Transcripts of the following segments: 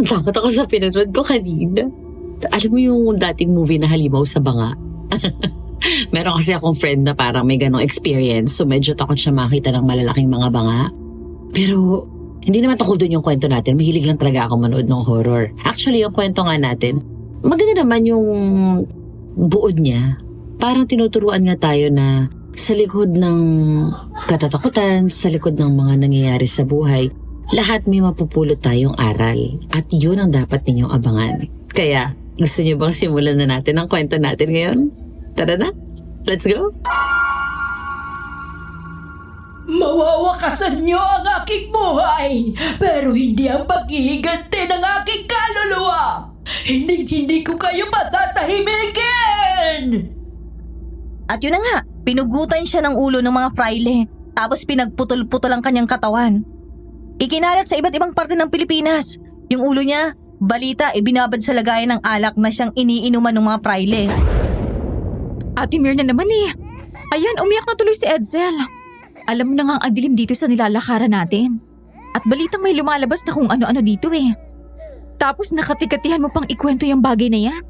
Takot ako sa pinanood ko kanina. Alam mo yung dating movie na Halimaw sa Banga? Meron kasi akong friend na parang may ganong experience, so medyo takot siya makita ng malalaking mga banga. Pero hindi naman tungkol dun yung kwento natin. Mahilig lang talaga ako manood ng horror. Actually, yung kwento nga natin, maganda naman yung buod niya. Parang tinuturuan nga tayo na sa likod ng katatakutan, sa likod ng mga nangyayari sa buhay, lahat may mapupulot tayong aral. At yun ang dapat ninyong abangan. Kaya, gusto niyo bang simulan na natin ang kwento natin ngayon? Tara na, let's go! Mawawakasan niyo ang aking buhay, pero hindi ang paghihiganti ng aking kaluluwa. Hindi ko kayo patatahimikin! At yun na nga, pinugutan siya ng ulo ng mga fraile, tapos pinagputol-putol ang kanyang katawan. Ikinalat sa iba't ibang parte ng Pilipinas. Yung ulo niya, balita, ibinabad sa lagayan ng alak na siyang iniinuman ng mga fraile. Ate Mirna naman eh. Ayan, umiyak na tuloy si Edsel. Alam mo na nga ang dilim dito sa nilalakaran natin. At balitang may lumalabas na kung ano-ano dito eh. Tapos nakatikatihan mo pang ikwento yung bagay na yan.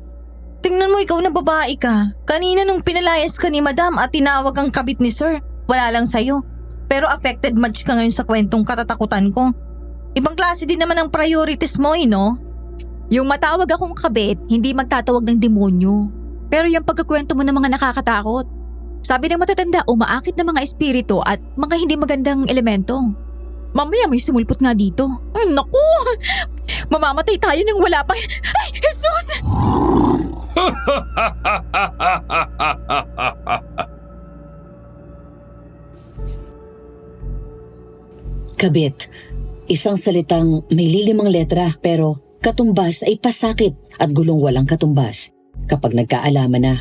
Tingnan mo, ikaw na babae ka. Kanina nung pinalayas ka ni Madam at tinawag ang kabit ni Sir, wala lang sa'yo. Pero affected much ka ngayon sa kwentong katatakutan ko. Ibang klase din naman ang priorities mo no? Yung matawag akong kabit, hindi magtatawag ng demonyo. Pero yung pagkakwento mo ng mga nakakatakot. Sabi ng matatanda, umaakit ng mga espiritu at mga hindi magandang elemento. Mamaya may sumulpot nga dito. Ay, naku! Mamamatay tayo nang wala pa. Ay, Jesus! Kabit. Isang salitang may lilimang letra pero katumbas ay pasakit at gulong walang katumbas kapag nagkaalaman na.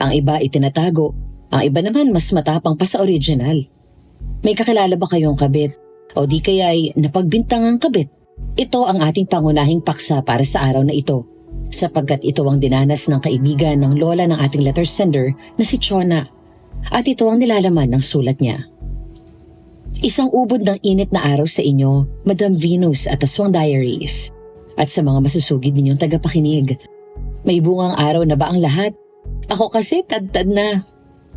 Ang iba itinatago, ang iba naman mas matapang pa sa original. May kakilala ba kayong kabit? O di kaya ay napagbintangang kabit? Ito ang ating pangunahing paksa para sa araw na ito, sapagkat ito ang dinanas ng kaibigan ng lola ng ating letter sender na si Chona. At ito ang nilalaman ng sulat niya. Isang ubod ng init na araw sa inyo, Madam Venus at Aswang Diaries. At sa mga masusugid ninyong tagapakinig. May bungang araw na ba ang lahat? Ako kasi tad-tad na.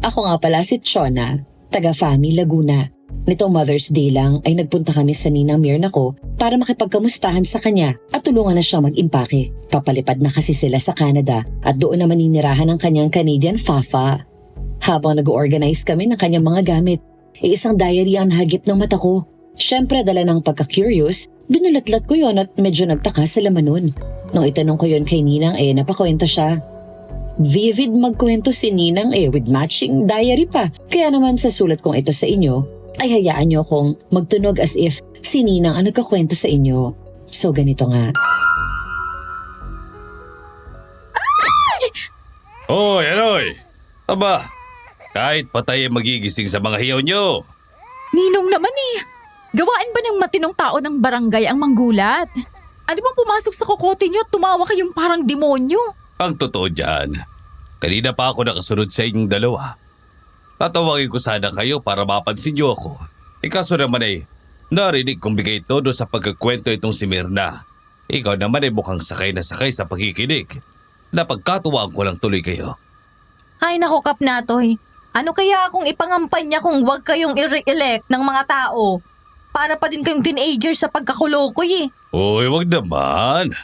Ako nga pala si Chona, taga-Fami, Laguna. Nitong Mother's Day lang ay nagpunta kami sa ninang Mirna ko para makipagkamustahan sa kanya at tulungan na siyang mag-impake. Papalipad na kasi sila sa Canada at doon na maninirahan ang kanyang Canadian Fafa. Habang nag-organize kami ng kanyang mga gamit, isang diary ang hagip ng mata ko. Siyempre dala ng pagka-curious, binulatlat ko yon at medyo nagtaka sa laman nun. Nung itanong ko yon kay Ninang napakwento siya. Vivid magkwento si Ninang with matching diary pa. Kaya naman sa sulat kong ito sa inyo, ay hayaan niyo akong magtunog as if si Ninang ang nagkakwento sa inyo. So ganito nga. Hoy, Anoy! Aba, kahit patay ay magigising sa mga hiyaw nyo. Ninong naman eh. Gawaan ba ng matinong tao ng barangay ang manggulat? Ano bang pumasok sa kokote nyo at tumawa kayong parang demonyo? Ang totoo dyan, kanina pa ako nakasunod sa inyong dalawa. Tatawagin ko sana kayo para mapansin niyo ako. Kaso naman narinig kong bigay todo sa pagkakwento itong si Mirna. Ikaw naman mukhang sakay na sakay sa pagkikinig. Napagkatuwaan ko lang tuloy kayo. Ay naku, Kapnatoy. Ano kaya kung ipangampanya kung wag kayong i-re-elect ng mga tao? Para pa din kayong teenager sa pagkakulokoy Uy, wag naman.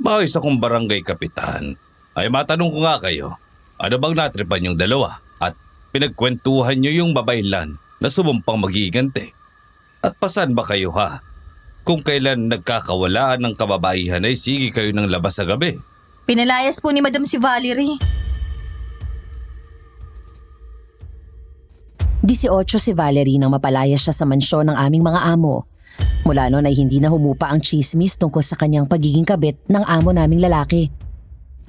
Maayos akong barangay kapitan. Ay matanong ko nga kayo, ano bang natripan yung dalawa? At pinagkwentuhan nyo yung babaylan na sumumpang magiganti. At pasan ba kayo ha? Kung kailan nagkakawalaan ng kababaihan ay sige kayo ng labas sa gabi. Pinalayas po ni Madam si Valerie. 18 si Valerie nang mapalaya siya sa mansyon ng aming mga amo. Mula noon ay hindi na humupa ang chismis tungkol sa kanyang pagiging kabit ng amo naming lalaki.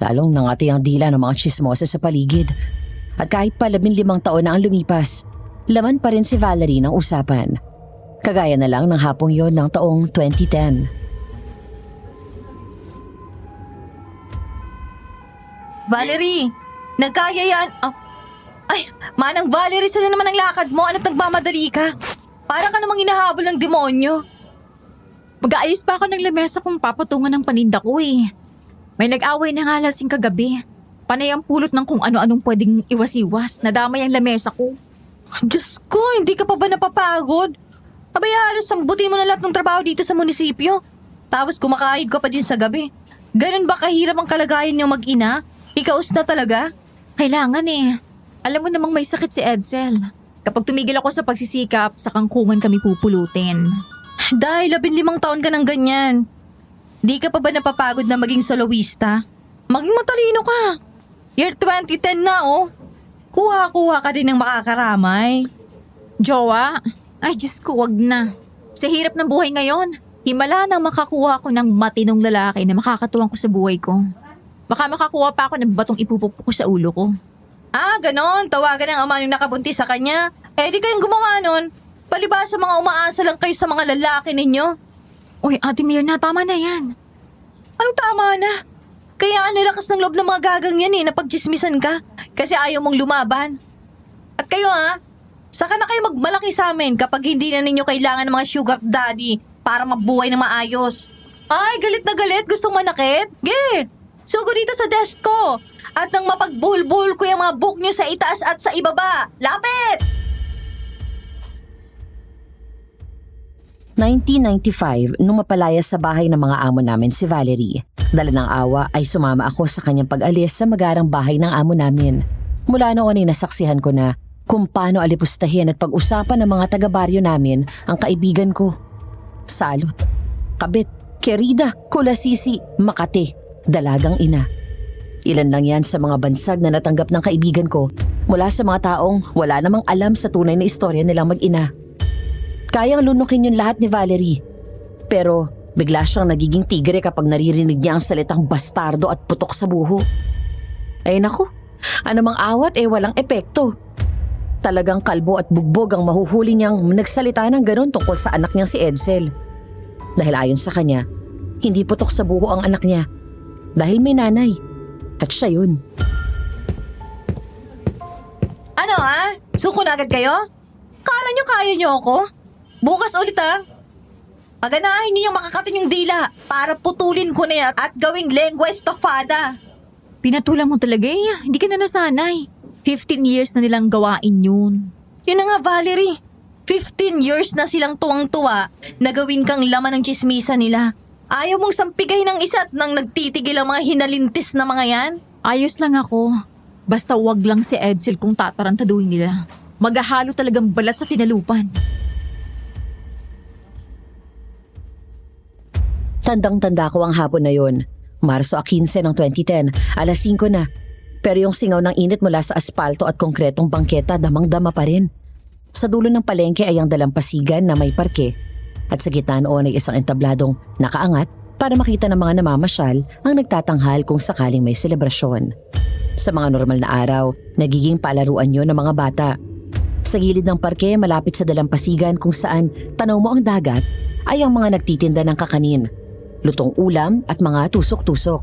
Lalong nangati ang dila ng mga chismosa sa paligid. At kahit pa 15 taon na ang lumipas, laman pa rin si Valerie ng usapan. Kagaya na lang ng hapong yon ng taong 2010. Valerie, nagkayayaan... Ay, Manang Valerie, sila naman ang lakad mo. Ano't nagmamadali ka? Para ka namang hinahabol ng demonyo. Mag-aayos pa ako ng lamesa kung papatungan ng paninda ko eh. May nag-away na nga lasing kagabi. Panay ang pulot ng kung ano-anong pwedeng iwas-iwas. Nadamay ang lamesa ko. Diyos ko, hindi ka pa ba napapagod? Abay, halos sambutin mo na lahat ng trabaho dito sa munisipyo. Tapos kumakahid ka pa din sa gabi. Ganun ba kahirap ang kalagayan niyo mag-ina? Ikaus na talaga? Kailangan eh. Alam mo namang may sakit si Edsel. Kapag tumigil ako sa pagsisikap, sa kangkungan kami pupulutin. Dahil 15 taon ka ng ganyan. Di ka pa ba napapagod na maging soloista? Maging matalino ka. Year 2010 na oh. Kuha-kuha ka din ng makakaramay. Jowa? Ay, Diyos ko, wag na. Sa hirap ng buhay ngayon, himala nang makakuha ko ng matinong lalaki na makakatuwang ko sa buhay ko. Baka makakuha pa ako ng batong ipupukpok ko sa ulo ko. Ah, ganon. Tawagan ng ama yung nakabuntis sa kanya. Eh, di kayong gumawa nun. Palibasa mga umaasa lang kayo sa mga lalaki ninyo. Uy, Ate Mirna, tama na yan. Ang tama na. Kaya ang nilakas ng loob ng mga gagang yan na pagchismisan ka. Kasi ayaw mong lumaban. At kayo saka na kayo magmalaki sa amin kapag hindi na ninyo kailangan ng mga sugar daddy para mabuhay na maayos. Ay, galit na galit. Gustong manakit? Ge! Sugo dito sa desk ko. At nang mapagbuhol-buhol ko yung mga book nyo sa itaas at sa ibaba. Lapit! 1995, nung mapalaya sa bahay ng mga amo namin si Valerie. Dala ng awa ay sumama ako sa kanyang pag-alis sa magarang bahay ng amo namin. Mula noon ay nasaksihan ko na kung paano alipustahin at pag-usapan ng mga taga-baryo namin ang kaibigan ko. Salot, Kabit, Querida, Kulasisi, Makati, Dalagang Ina. Ilan lang yan sa mga bansag na natanggap ng kaibigan ko mula sa mga taong wala namang alam sa tunay na istorya nilang mag-ina. Kayang lunukin yun lahat ni Valerie. Pero bigla siyang nagiging tigre kapag naririnig niya ang salitang bastardo at putok sa buho. Ay naku, anumang awat walang epekto. Talagang kalbo at bugbog ang mahuhuli niyang nagsalita ng ganon tungkol sa anak niyang si Edsel. Dahil ayon sa kanya, hindi putok sa buho ang anak niya. Dahil may nanay. At siya yun. Ano Suko na agad kayo? Kala nyo kaya nyo ako? Bukas ulit Paganahin niyo yung makakatin yung dila para putulin ko na yan at gawing lengua estofada. Pinatulan mo talaga eh. Hindi ka na nasanay. 15 years na nilang gawain yun. Yun na nga, Valerie. 15 years na silang tuwang-tuwa na gawin kang laman ng chismisa nila. Ayaw mong sampigahin ng isa't nang nagtitigil ang mga hinalintis na mga yan? Ayos lang ako. Basta wag lang si Edsel kung tatarantaduhin nila. Maghahalo talagang balat sa tinalupan. Tandang-tanda ko ang hapon na yun. Marso 15 ng 2010, alas 5 na. Pero yung singaw ng init mula sa asfalto at konkretong bangketa damang-dama pa rin. Sa dulo ng palengke ay ang dalampasigan na may parke. At sa gitna noon ay isang entabladong nakaangat para makita ng mga namamasyal ang nagtatanghal kung sakaling may selebrasyon. Sa mga normal na araw, nagiging palaruan yun ng mga bata. Sa gilid ng parke malapit sa dalampasigan kung saan tanaw mo ang dagat ay ang mga nagtitinda ng kakanin, lutong ulam at mga tusok-tusok.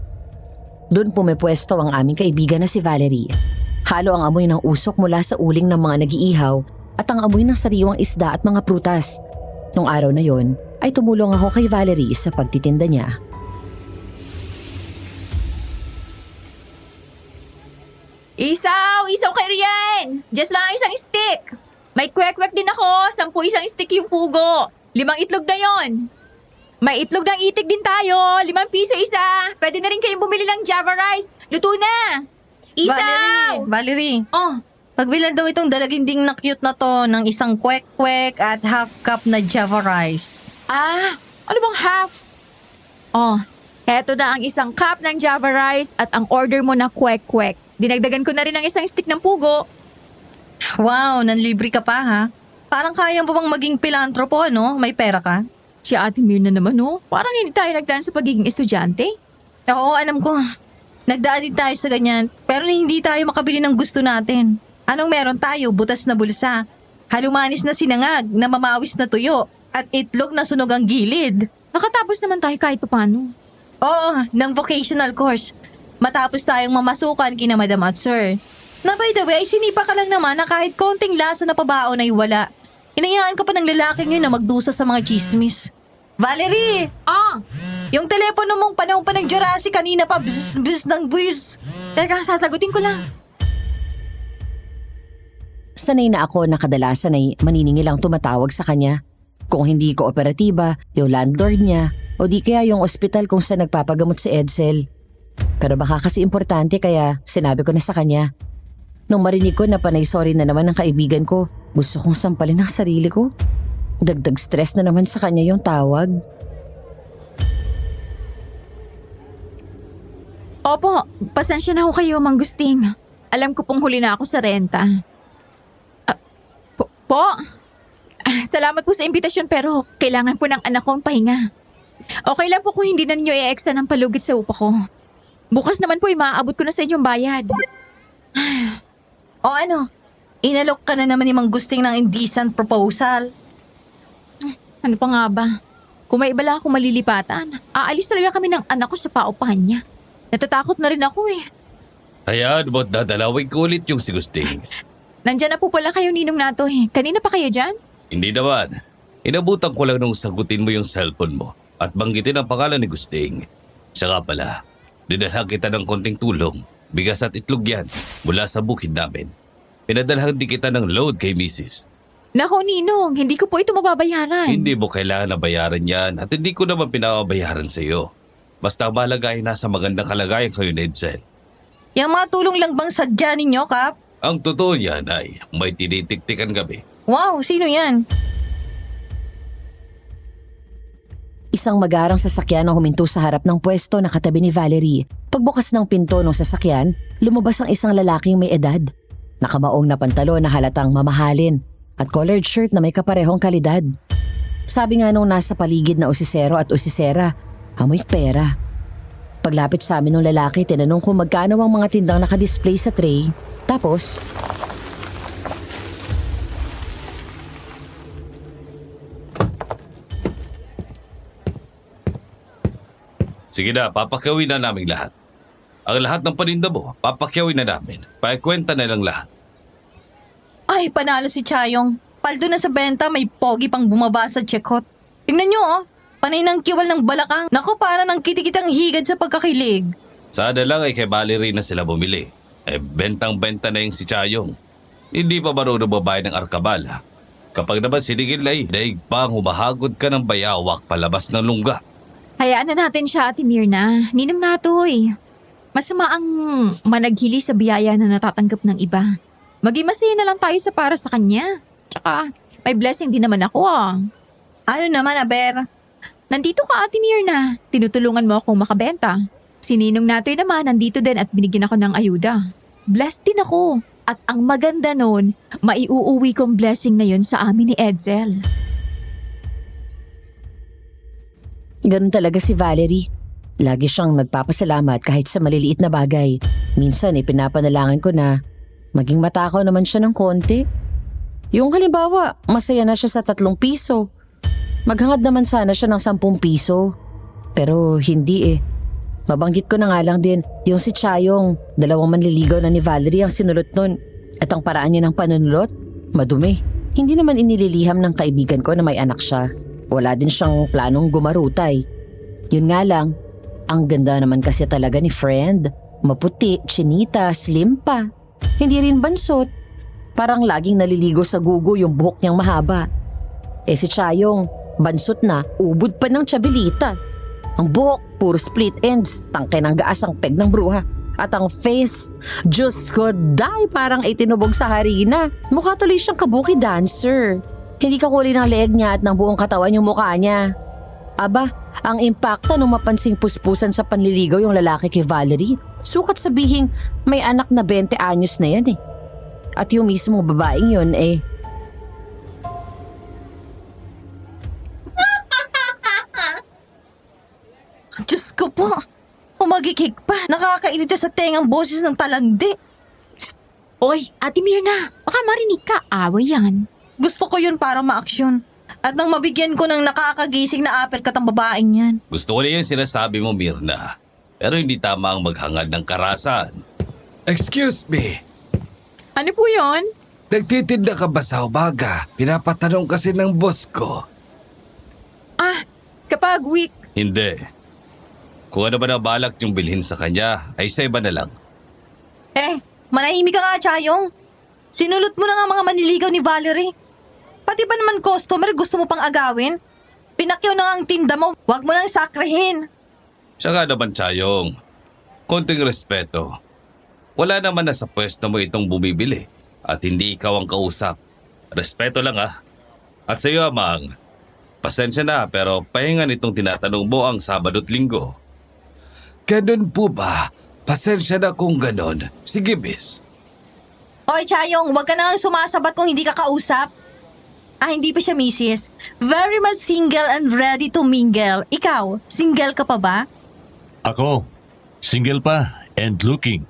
Doon pumipwesto ang aming kaibigan na si Valerie. Halo ang amoy ng usok mula sa uling ng mga nag-iihaw at ang amoy ng sariwang isda at mga prutas. Nung araw na yon ay tumulong ako kay Valerie sa pagtitinda niya. Isaw kay Rian! Just lang isang stick! May kwek-kwek din ako, 10 isang stick yung pugo. 5 itlog na yon. May itlog ng itik din tayo, 5 piso isa. Pwede na rin kayong bumili ng Java rice. Luto na! Isaw! Valerie, Oh, pagbilan daw itong dalaginding na cute na to ng isang kwek-kwek at half cup na Java rice. ano bang half? Oh, eto na ang isang cup ng Java rice at ang order mo na kwek-kwek. Dinagdagan ko na rin ang isang stick ng pugo. Wow, nanlibre ka pa ha? Parang kaya mo bang maging pilantropo May pera ka? Si Ate Mirna naman parang hindi tayo nagdaan sa pagiging estudyante. Oo, alam ko. Nagdaan din tayo sa ganyan, pero hindi tayo makabili ng gusto natin. Anong meron tayo? Butas na bulsa. Halumanis na sinangag, na mamawis na tuyo, at itlog na sunog ang gilid. Nakatapos naman tayo kahit papano. Oo, ng vocational course. Matapos tayong mamasukan kina Madam at Sir. Na by the way, sinipa ka lang naman na kahit konting laso na pabaon ay wala. Inayaan ka pa ng lalaking yun na magdusa sa mga chismis. Valerie! Ah! Yung telepono mong panahon pa ng Jurassic kanina pa bis ng buwis. Teka, sasagutin ko lang. Sanay na ako na kadalasan ay maniningil ang tumatawag sa kanya. Kung hindi kooperatiba, yung landlord niya, o di kaya yung ospital kung saan nagpapagamot si Edsel. Pero baka kasi importante kaya sinabi ko na sa kanya. Nung marinig ko na panay sorry na naman ng kaibigan ko, gusto kong sampalin ang sarili ko. Dagdag stress na naman sa kanya yung tawag. Opo, pasensya na ho kayo, Mang Gusting. Alam ko pong huli na ako sa renta. Po? Salamat po sa imbitasyon pero kailangan po ng anak ko ang pahinga. Okay lang po kung hindi na ninyo i-extra ng palugit sa upa ko. Bukas naman po maaabot ko na sa inyong bayad. O ano? Inalok ka na naman ni Mang Gusting ng indecent proposal. Ano pa nga ba? Kung may iba lang ako malilipatan, aalis talaga kami ng anak ko sa paupahan niya. Natatakot na rin ako eh. Ayan, ba't dadalawin ko ulit yung si Gusting? Nandyan na po pala kayo, Ninong Nato eh. Kanina pa kayo dyan? Hindi naman. Inabutan ko lang nung sagutin mo yung cellphone mo at banggitin ang pangalan ni Gusting. Siya pala, dinalhan kita ng konting tulong. Bigas at itlog yan mula sa bukid namin. Pinadalhan din kita ng load kay Mrs. Nako, Ninong, hindi ko po ito mababayaran. Hindi mo kailangan na bayaran yan at hindi ko naman pinababayaran sa iyo. Basta mahalaga ay nasa magandang kalagayan kayo ni Edsel. Yung mga tulong lang bang sadya ninyo, Kap? Ang totoo niyan ay may tinitiktikan kami. Wow, sino yan? Isang magarang sasakyan ang huminto sa harap ng pwesto na katabi ni Valerie. Pagbukas ng pinto ng sasakyan, lumabas ang isang lalaking may edad. Nakamaong na pantalon na halatang mamahalin at collared shirt na may kaparehong kalidad. Sabi nga nung nasa paligid na usisero at usisera, amoy pera. Paglapit sa amin ng lalaki, tinanong kung magkano ang mga tindang nakadisplay sa tray. Tapos, Sige na, papakyawin na namin lahat. Ang lahat ng paninda mo, papakyawin na namin. Pakikwenta na lang lahat. Ay, panalo si Chayong. Paldo na sa benta, may pogi pang bumaba sa chekot. Tingnan nyo oh, panay ng kiwal ng balakang. Naku, para ng kitikitang higad sa pagkakilig. Sana lang ay kay Valerie na sila bumili. Bentang-benta na yung si Chayong. Hindi pa marunong babae ng arkabala. Kapag naman sinigil ay, daig pang humahagod ka ng bayawak palabas ng lungga. Hayaan na natin siya, Ate Mirna. Ninong Nato eh. Masama ang managhili sa biyaya na natatanggap ng iba. Maging masaya na lang tayo sa para sa kanya. Tsaka, may blessing din naman ako ah. Ano naman, Aber? Nandito ka, Ate Mirna. Tinutulungan mo akong makabenta. Si Ninong Natoy naman nandito din at binigyan ako ng ayuda. Blessed din ako. At ang maganda nun, maiuuwi kong blessing na yun sa amin ni Edsel. ganun talaga si Valerie. Lagi siyang nagpapasalamat kahit sa maliliit na bagay. Minsan pinapanalangan ko na maging matakaw naman siya ng konti. Yung halimbawa, masaya na siya sa 3 piso. Maghangad naman sana siya ng 10 piso. Pero hindi eh. Mabanggit ko na nga lang din, yung si Chayong, 2 manliligaw na ni Valerie ang sinulot nun. At ang paraan niya ng panunulot, madumi. Hindi naman inililiham ng kaibigan ko na may anak siya. Wala din siyang planong gumarutay. Yun nga lang, ang ganda naman kasi talaga ni friend. Maputi, chinita, slim pa. Hindi rin bansot. Parang laging naliligo sa gugo yung buhok niyang mahaba. Si Chayong, bansot na, ubod pa ng tsabilita. Ang buhok, puro split ends, tangke ng gaas ang peg ng bruha. At ang face, Diyos ko, day, parang itinubog sa harina. Mukha tuloy siyang kabuki dancer. Hindi kakuli ng leeg niya at ng buong katawan yung mukha niya. Aba, ang impacta nung mapansing puspusan sa panliligaw yung lalaki kay Valerie. Sukat sabihing may anak na 20 anyos na yan eh. At yung mismong babaeng yun Diyos ko po, umagikik pa. Nakakainita sa tengang boses ng talandi. Oy, Ate Mirna, baka marinig ka. Away yan. Gusto ko yun para ma-aksyon. At nang mabigyan ko ng nakakagising na uppercut ang babaeng yan. Gusto ko na yung sinasabi mo, Mirna. Pero hindi tama ang maghangad ng karasan. Excuse me, Ano po yon? nagtitinda ka ba sa umaga? Pinapatanong kasi ng boss ko. Kapag weak, Hindi. Kung ano ba na balak yung bilhin sa kanya, ay sa iba na lang. Manahimik ka nga, Chayong. Sinulot mo na nga mga manliligaw ni Valerie. Pati ba naman customer gusto mo pang agawin? Pinakyaw na nga ang tinda mo, wag mo nang sakrehin. Siya nga naman, Chayong. Konting respeto. Wala naman na sa pwesto mo itong bumibili at hindi ikaw ang kausap. Respeto lang At sa iyo, Amang, pasensya na pero pahingan itong tinatanong mo ang Sabado't Linggo. Ganun po ba? Pasensya na kung ganon. Sige, Miss. Oy, Chayong, wag ka na nga sumasabat kung hindi ka kausap. Hindi pa siya misis. Very much single and ready to mingle. Ikaw, single ka pa ba? Ako, single pa and looking.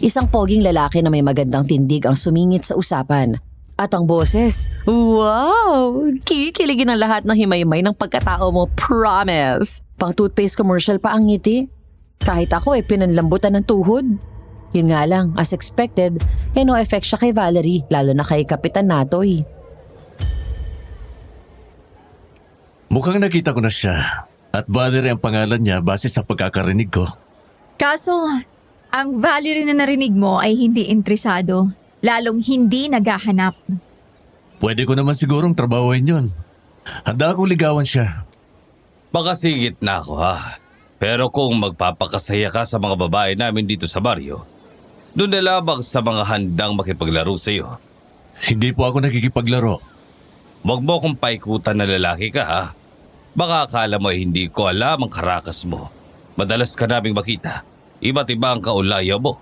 Isang poging lalaki na may magandang tindig ang sumingit sa usapan. At ang boses, wow! Kikiligin ang lahat ng himaymay ng pagkatao mo, promise! Pang toothpaste commercial pa ang ngiti. Kahit ako pinanlambutan ng tuhod. Yun nga lang, as expected, no effect siya kay Valerie, lalo na kay Kapitan Natoy. Mukhang nakita ko na siya. At Valerie ang pangalan niya base sa pagkakarinig ko. kaso ang Valerie na narinig mo ay hindi interesado, lalong hindi naghahanap. Pwede ko naman sigurong trabahuin yun. Handa akong ligawan siya. Baka sigit na ako Pero kung magpapakasaya ka sa mga babae namin dito sa baryo, doon na labang sa mga handang makipaglaro sa iyo. Hindi po ako nakikipaglaro. Huwag mo kong paikutan na lalaki ka Baka akala mo hindi ko alam ang karakas mo. Madalas ka naming makita. Iba't iba ang kaulayaw mo.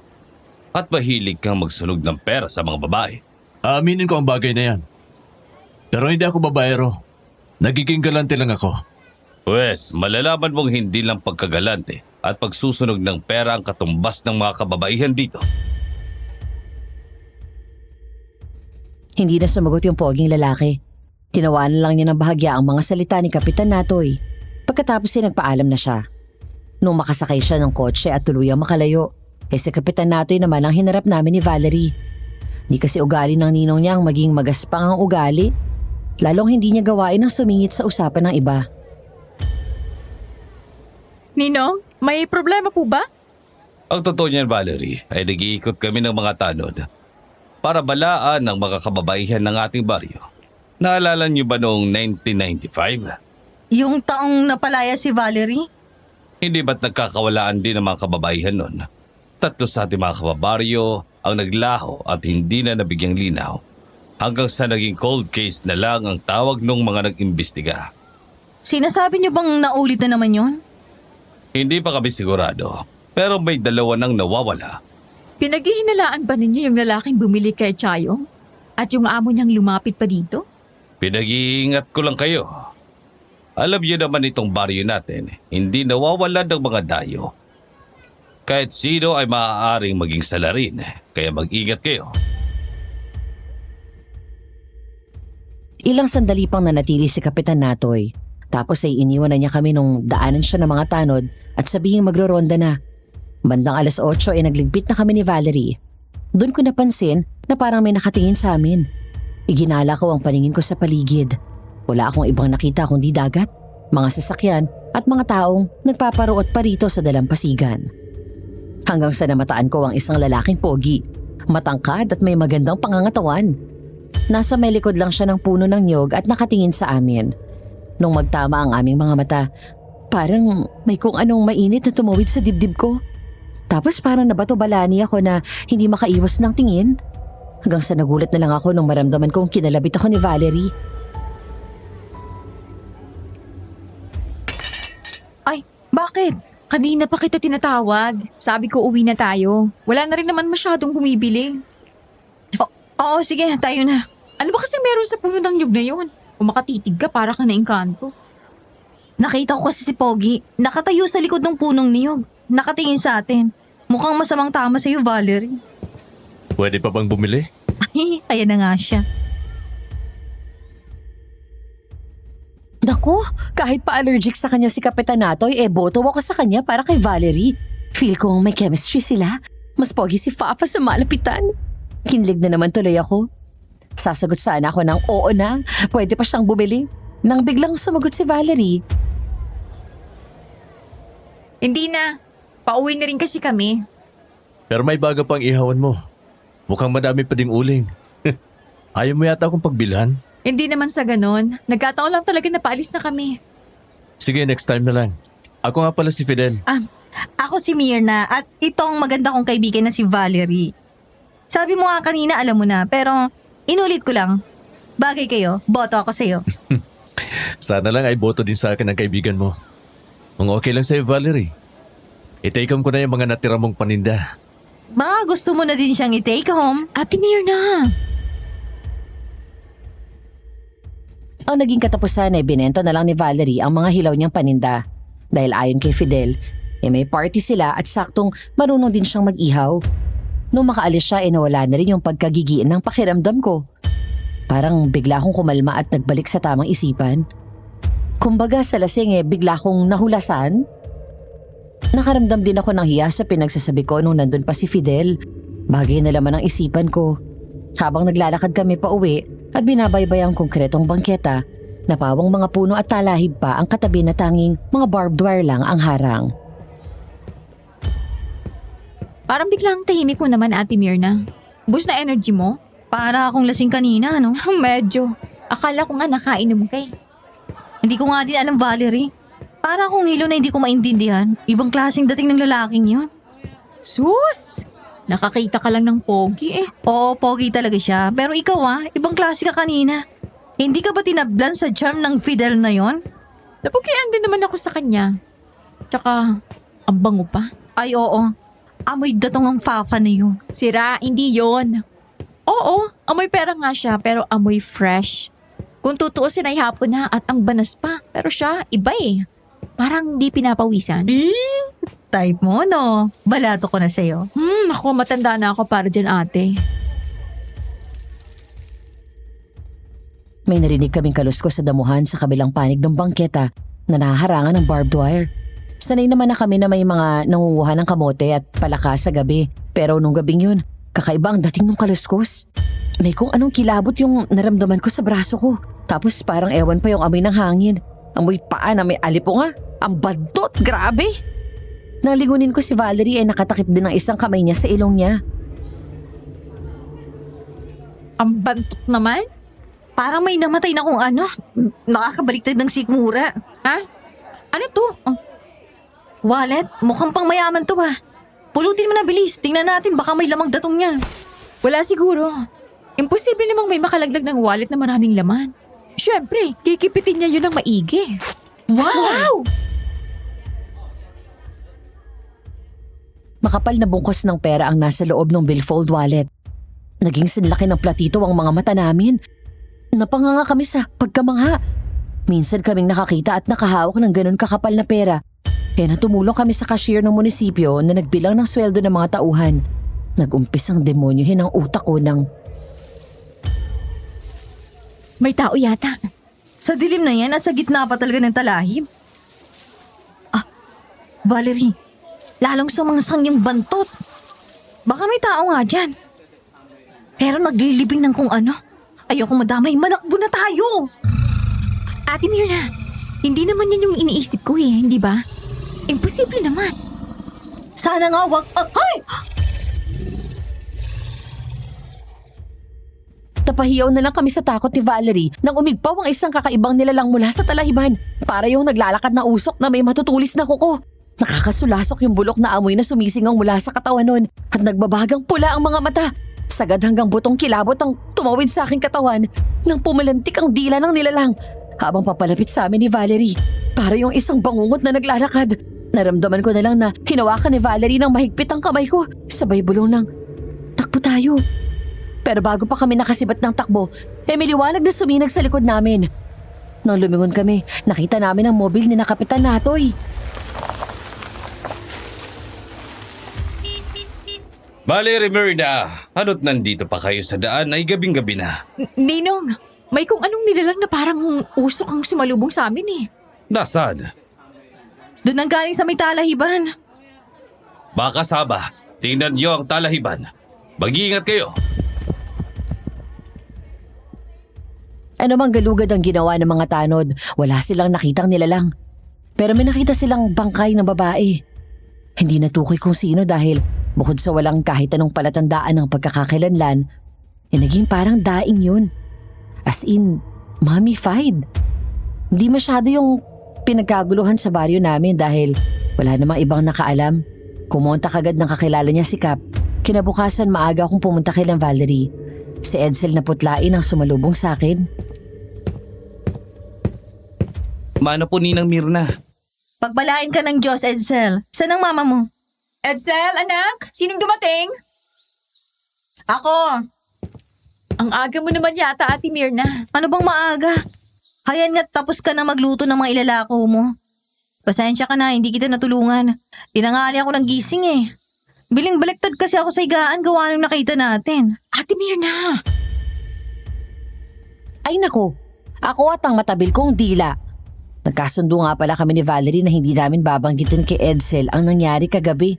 At mahilig kang magsunog ng pera sa mga babae. Aaminin ko ang bagay na yan. Pero hindi ako babaero. Nagiging galante lang ako. Pwes, malalaman mong hindi lang pagkagalante at pagsusunog ng pera ang katumbas ng mga kababaihan dito. Hindi na sumagot yung poging lalaki. Tinawanan lang niya ng bahagya ang mga salita ni Kapitan Natoy. Pagkatapos ay nagpaalam na siya. Nung makasakay siya ng kotse at tuluyang makalayo, si Kapitan Natoy naman ang hinarap namin ni Valerie. Di kasi ugali ng ninong niya ang maging magaspang ang ugali. Lalong hindi niya gawain ang sumingit sa usapan ng iba. Ninong, may problema po ba? Ang totoo niyan, Valerie, ay nag-iikot kami ng mga tanod para balaan ang mga kababaihan ng ating baryo. Naalala niyo ba noong 1995? Yung taong napalaya si Valerie? Hindi ba't nagkakawalaan din ang mga kababaihan nun? 3 sa ating mga kababaryo ang naglaho at hindi na nabigyang linaw. Hanggang sa naging cold case na lang ang tawag ng mga nag-imbestiga. Sinasabi niyo bang naulit na naman yon? Hindi pa kami sigurado, pero may 2 nang nawawala. Pinaghihinalaan ba ninyo yung lalaking bumili kay Chayong? At yung amo niyang lumapit pa dito? Pinag-iingat ko lang kayo. Alam niyo naman itong baryo natin, hindi nawawalan ng mga dayo. Kahit sino ay maaaring maging salarin, kaya mag-ingat kayo. Ilang sandali pang nanatili si Kapitan Natoy. Tapos ay iniwan na niya kami nung daanan siya ng mga tanod at sabihing magro-ronda na. Bandang 8:00 ay nagligpit na kami ni Valerie. Doon ko napansin na parang may nakatingin sa amin. Iginala ko ang paningin ko sa paligid. Wala akong ibang nakita kundi dagat, mga sasakyan at mga taong nagpaparuot pa rito sa dalampasigan. Hanggang sa namataan ko ang isang lalaking pogi, matangkad at may magandang pangangatawan. Nasa may likod lang siya ng puno ng niyog at nakatingin sa amin. Nung magtama ang aming mga mata, parang may kung anong mainit na tumawid sa dibdib ko. Tapos parang nabato-balani ako na hindi makaiwas ng tingin. Hanggang sa nagulat na lang ako nung maramdaman kong kinalabit ako ni Valerie. Ay, bakit? Kanina pa kita tinatawag. Sabi ko uwi na tayo. Wala na rin naman masyadong bumibili. Oo, sige, tayo na. Ano ba kasi meron sa puno ng nyug na yun? Kung makatitig ka, para ka na engkanto. Nakita ko kasi si Pogi. Nakatayo sa likod ng punong niyog. Nakatingin sa atin. Mukhang masamang tama sa'yo, Valerie. Pwede pa bang bumili? Ay, ayan na nga siya. Naku, kahit pa allergic sa kanya si Kapitan Natoy, boto ako sa kanya para kay Valerie. Feel kong may chemistry sila. Mas pogi si Fafa sa malapitan. Kinlig na naman tuloy ako. Sasagot sana ako ng oo na, pwede pa siyang bumili. Nang biglang sumagot si Valerie. Hindi na. Pauwi na rin kasi kami. Pero may baga pang ihawan mo. Mukhang madami pa ding uling. Ayaw mo yata akong pagbilhan? Hindi naman sa ganon. Nagkataon lang talaga na paalis na kami. Sige, next time na lang. Ako nga pala si Fidel. Ako si Mirna at itong maganda kong kaibigan na si Valerie. Sabi mo nga kanina alam mo na pero inulit ko lang. Bagay kayo, boto ako sa'yo. Sana lang ay boto din sa akin ang kaibigan mo. Kung okay lang sa'yo, Valerie, i-take home ko na yung mga natira mong paninda. Baka gusto mo na din siyang i-take home. Ate Mirna! Ang naging katapusan ay binenta na lang ni Valerie ang mga hilaw niyang paninda. Dahil ayon kay Fidel, may party sila at saktong marunong din siyang mag-ihaw. Nung makaalis siya, nawala na rin yung pagkagigiin ng pakiramdam ko. Parang bigla akong kumalma at nagbalik sa tamang isipan. Kumbaga sa lasing bigla akong nahulasan. Nakaramdam din ako ng hiya sa pinagsasabi ko nung nandun pa si Fidel. Bagay na laman ang isipan ko. Habang naglalakad kami pa uwi at binabaybay ang konkretong bangketa, napawang mga puno at talahib pa ang katabi na tanging mga barbed wire lang ang harang. Parang biglang tahimik mo naman, Ate Mirna. Boost na energy mo? Para akong lasing kanina, no? Medyo. Akala ko nga nakainom ka eh. Hindi ko nga din alam, Valerie. Para akong hilo na hindi ko maintindihan. Ibang klaseng dating ng lalaking yun. Sus! Nakakita ka lang ng pogi eh. Oo, pogi talaga siya. Pero ikaw ibang klase ka kanina. Hindi ka ba tinablan sa charm ng Fidel na yon? Napugian din naman ako sa kanya. Tsaka, ang bango pa. Ay oo, amoy datong ang fafa na yun. Sira, hindi yon. Oo, amoy pera nga siya pero amoy fresh. Kung tutuusin ay hapon na at ang banas pa. Pero siya, iba eh. Parang hindi pinapawisan. Type mo, no? Balato ko na sa'yo. Ako, matanda na ako para dyan, ate. May narinig kaming kaluskos sa damuhan sa kabilang panig ng bangketa na nahaharangan ng barbed wire. Sanay naman na kami na may mga nangunguha ng kamote at palaka sa gabi. Pero nung gabing yun, kakaiba ang dating ng kaluskos. May kung anong kilabot yung naramdaman ko sa braso ko. Tapos parang ewan pa yung amoy ng hangin. Amoy paa na may alipunga. Ang badot, grabe! Nang lingunin ko si Valerie ay nakatakip din ng isang kamay niya sa ilong niya. Ang bantot naman? Parang may namatay na kung ano. Nakakabaliktad ng sikmura. Ha? Ano to? Wallet, mukhang pang mayaman to Pulutin mo na bilis. Tingnan natin, baka may lamang datong niya. Wala siguro. Imposible namang may makalaglag ng wallet na maraming laman. Siyempre, kikipitin niya yun ng maigi. Wow! Makapal na bungkos ng pera ang nasa loob ng billfold wallet. Naging sinlaki ng platito ang mga mata namin. Napanganga kami sa pagkamangha. Minsan kaming nakakita at nakahawak ng ganun kakapal na pera. Kaya natumulong kami sa cashier ng munisipyo na nagbilang ng sweldo ng mga tauhan. Nag-umpisang demonyohin ang utak ko ng... May tao yata. Sa dilim na yan, nasa gitna pa talaga ng talahib. Valerie, lalong sumangsang yung bantot. Baka may tao nga dyan. Pero naglilibing ng kung ano. Ayoko madamay, manakbo na tayo. Ate Mirna, hindi naman yan yung iniisip ko eh, hindi ba? Imposible naman. Sana nga wag... ay! Tapahiyaw na lang kami sa takot ni Valerie nang umigpaw ang isang kakaibang nilalang mula sa talahiban. Para yung naglalakad na usok na may matutulis na kuko. Nakakasulasok yung bulok na amoy na sumisingaw mula sa katawan nun at nagbabagang pula ang mga mata. Sagad hanggang butong kilabot ang tumawid sa aking katawan nang pumalantik ang dila ng nilalang habang papalapit sa amin ni Valerie. Para yung isang bangungot na naglalakad. Naramdaman ko na lang na hinawakan ni Valerie ng mahigpit ang kamay ko. Sabay bulong ng, takbo tayo. Pero bago pa kami nakasibat ng takbo, may liwanag na suminag sa likod namin. Nang lumingon kami, nakita namin ang mobil ni na Kapitan Natoy. Valerie Mirna, ano't nandito pa kayo sa daan ay gabing-gabi na. Ninong, may kung anong nilalang na parang usok ang sumalubong sa amin eh. Nasaan? Doon ang galing sa may talahiban. Baka Saba, tingnan niyo ang talahiban. Mag-iingat kayo. Ano mang galugad ang ginawa ng mga tanod, wala silang nakitang nilalang. Pero may nakita silang bangkay ng babae. Hindi natukoy kung sino dahil bukod sa walang kahit anong palatandaan ng pagkakakilanlan, naging parang daing yun. As in, mummified. Hindi masyado yung pinagkaguluhan sa baryo namin dahil wala namang ibang nakaalam. Kumonta kagad ng kakilala niya si Cap. Kinabukasan maaga akong pumunta kay Valerie. Si Edsel na putlain ang sumalubong sa akin. Mano po Ninang Mirna? Pagbalain ka ng Diyos, Edsel. Saan ang mama mo? Edsel, anak! Sinong dumating? Ako! Ang aga mo naman yata, Ate Mirna. Ano bang maaga? Hayan nga't tapos ka na magluto ng mga ilalako mo. Pasensya ka na, hindi kita natulungan. Tinangali ako ng gising eh. Biling baliktad kasi ako sa higaan gawa nung nakita natin. Ate Mirna! Ay nako, ako at ang matabil kong dila. Nagkasundo nga pala kami ni Valerie na hindi namin babanggitin kay Edsel ang nangyari kagabi.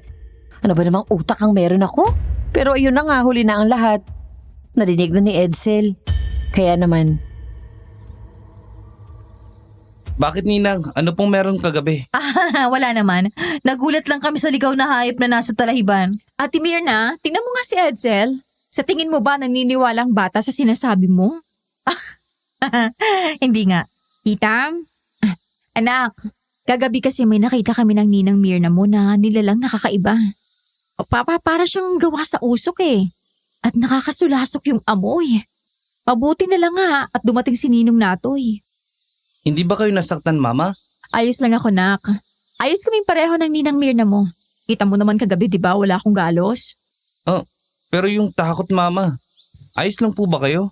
Ano ba namang utak ang meron ako? Pero ayun na nga, huli na ang lahat. Narinig na ni Edsel. Kaya naman... Bakit Ninang? Ano pong meron kagabi? Wala naman. Nagulat lang kami sa ligaw na hayop na nasa talahiban. Ate Mirna, tingnan mo nga si Edsel. Sa tingin mo ba naniniwala ang bata sa sinasabi mo? Hindi nga. Tita? Anak, kagabi kasi may nakita kami ng Ninang Mirna mo na nilalang nakakaiba. Papa, para siyang gawa sa usok eh. At nakakasulasok yung amoy. Mabuti na lang nga at dumating si Ninong Natoy. Hindi ba kayo nasaktan, Mama? Ayos lang ako, nak. Ayos kaming pareho ng Ninang Mirna mo. Kita mo naman kagabi, di ba? Wala akong galos. Pero yung takot, Mama. Ayos lang po ba kayo?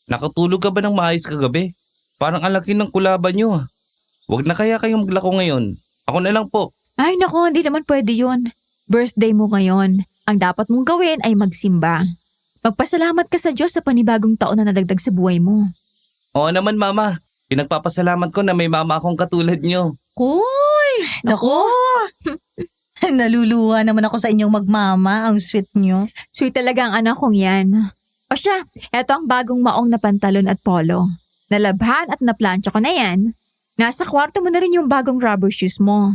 Nakatulog ka ba ng maayos kagabi? Parang ang laki ng kulaban nyo ah. Huwag na kaya kayong maglako ngayon. Ako na lang po. Ay nako, hindi naman pwede yun. Birthday mo ngayon. Ang dapat mong gawin ay magsimba. Magpasalamat ka sa Diyos sa panibagong taon na nadagdag sa buhay mo. Oo naman, Mama. Pinagpapasalamat ko na may mama akong katulad nyo. Uy! Nako! Naluluwa naman ako sa inyong magmama. Ang sweet nyo. Sweet talaga ang anak kong yan. O siya, eto ang bagong maong na pantalon at polo. Nalabhan at naplansya ko na yan. Nasa kwarto mo na rin yung bagong rubber shoes mo.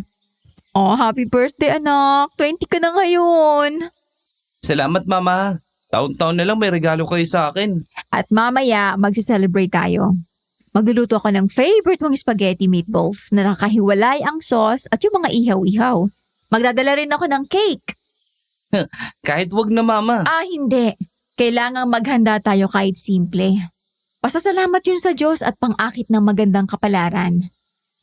Oh, happy birthday anak. 20 ka na ngayon. Salamat, Mama. Taon-taon na lang may regalo kayo sa akin. At mamaya, magsi-celebrate tayo. Magluluto ako ng favorite mong spaghetti meatballs na nakahiwalay ang sauce at yung mga ihaw-ihaw. Magdadala rin ako ng cake. Kahit wag na, Mama. Hindi. Kailangang maghanda tayo kahit simple. Pasasalamat yun sa Diyos at pang-akit ng magandang kapalaran.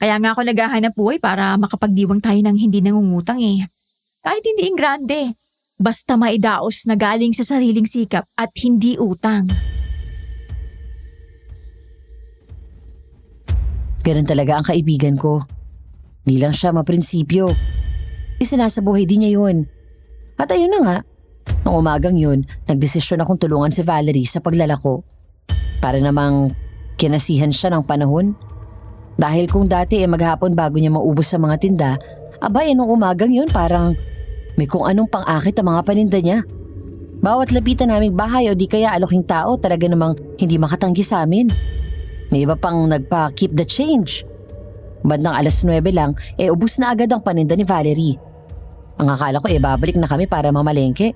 Kaya nga ako naghahanap buhay para makapagdiwang tayo ng hindi nangungutang eh. Kahit hindi grande. Basta maidaos na galing sa sariling sikap at hindi utang. Ganun talaga ang kaibigan ko. Di lang siya maprinsipyo. Isinasabuhay din niya yun. At ayun na nga, nung umagang yun, nagdesisyon akong tulungan si Valerie sa paglalako. Para namang kinasihan siya ng panahon. Dahil kung dati maghapon bago niya maubos sa mga tinda, abay nung umagang yun parang may kung anong pang-akit ang mga paninda niya. Bawat lapitan naming bahay o di kaya aloking tao talaga namang hindi makatanggi sa amin. May iba pang nagpa-keep the change. Bandang 9:00 lang, ubus na agad ang paninda ni Valerie. Ang akala ko babalik na kami para mamalengke.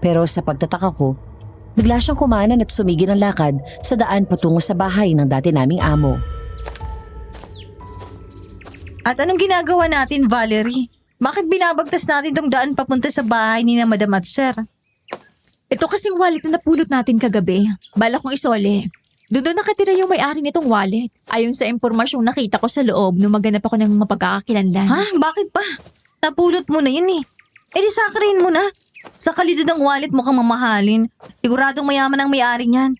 Pero sa pagtataka ko, bigla siyang kumanan at sumigi ng lakad sa daan patungo sa bahay ng dati naming amo. At anong ginagawa natin, Valerie? Bakit binabagtas natin tong daan papunta sa bahay ni na Madam at Sir? Ito kasing wallet na napulot natin kagabi. Balak kong isole. Doon nakatira yung may-ari nitong wallet. Ayon sa impormasyong nakita ko sa loob nung maganap ako ng mga pagkakakilanlan. Ha? Bakit pa? Napulot mo na yun eh. Di sakrihin mo na. Sa kalidad ng wallet mo kang mamahalin. Siguradong mayaman ang may-ari niyan.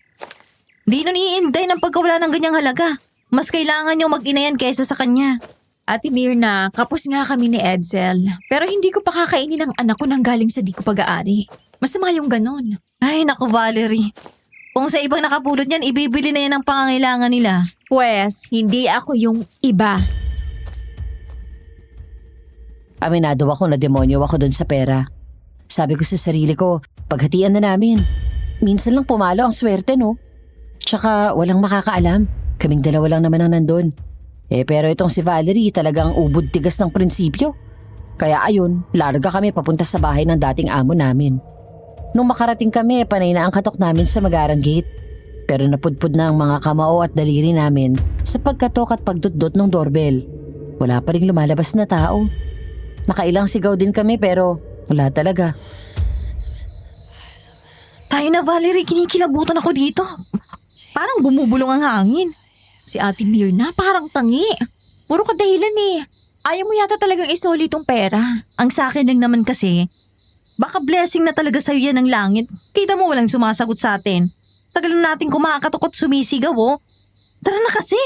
Di nun iintay ng pagkawala ng ganyang halaga. Mas kailangan niyo mag-ina yan kaysa sa kanya. Ate Mirna, kapos nga kami ni Edsel. Pero hindi ko pa kakainin ang anak ko nang galing sa di ko pag-aari. Masama yung ganon. Ay, naku Valerie. Kung sa ibang nakapulot niyan, ibibili na yan ang pangangailangan nila. Pwes, hindi ako yung iba. Aminado ako na demonyo ako doon sa pera. Sabi ko sa sarili ko, paghatian na namin. Minsan lang pumalo ang swerte, no? Tsaka walang makakaalam. Kaming dalawa lang naman ang nandun. Pero itong si Valerie talagang ubod tigas ng prinsipyo. Kaya ayun, larga kami papunta sa bahay ng dating amo namin. Nung makarating kami, panay na ang katok namin sa Magaran Gate. Pero napudpud na ang mga kamao at daliri namin sa pagkatok at pagdutdot ng doorbell. Wala pa rin lumalabas na tao. Nakailang sigaw din kami pero wala talaga. Tayo na, Valerie, kinikilabutan ako dito. Parang bumubulong ang hangin. Si Ate Mirna, parang tangi. Puro kadahilan eh. Ayaw mo yata talagang isoli itong pera. Ang sa akin lang naman kasi, baka blessing na talaga sa'yo yan ng langit. Kita mo walang sumasagot sa atin. Tagal na natin kumakatukot sumisigaw, oh. Tara na kasi.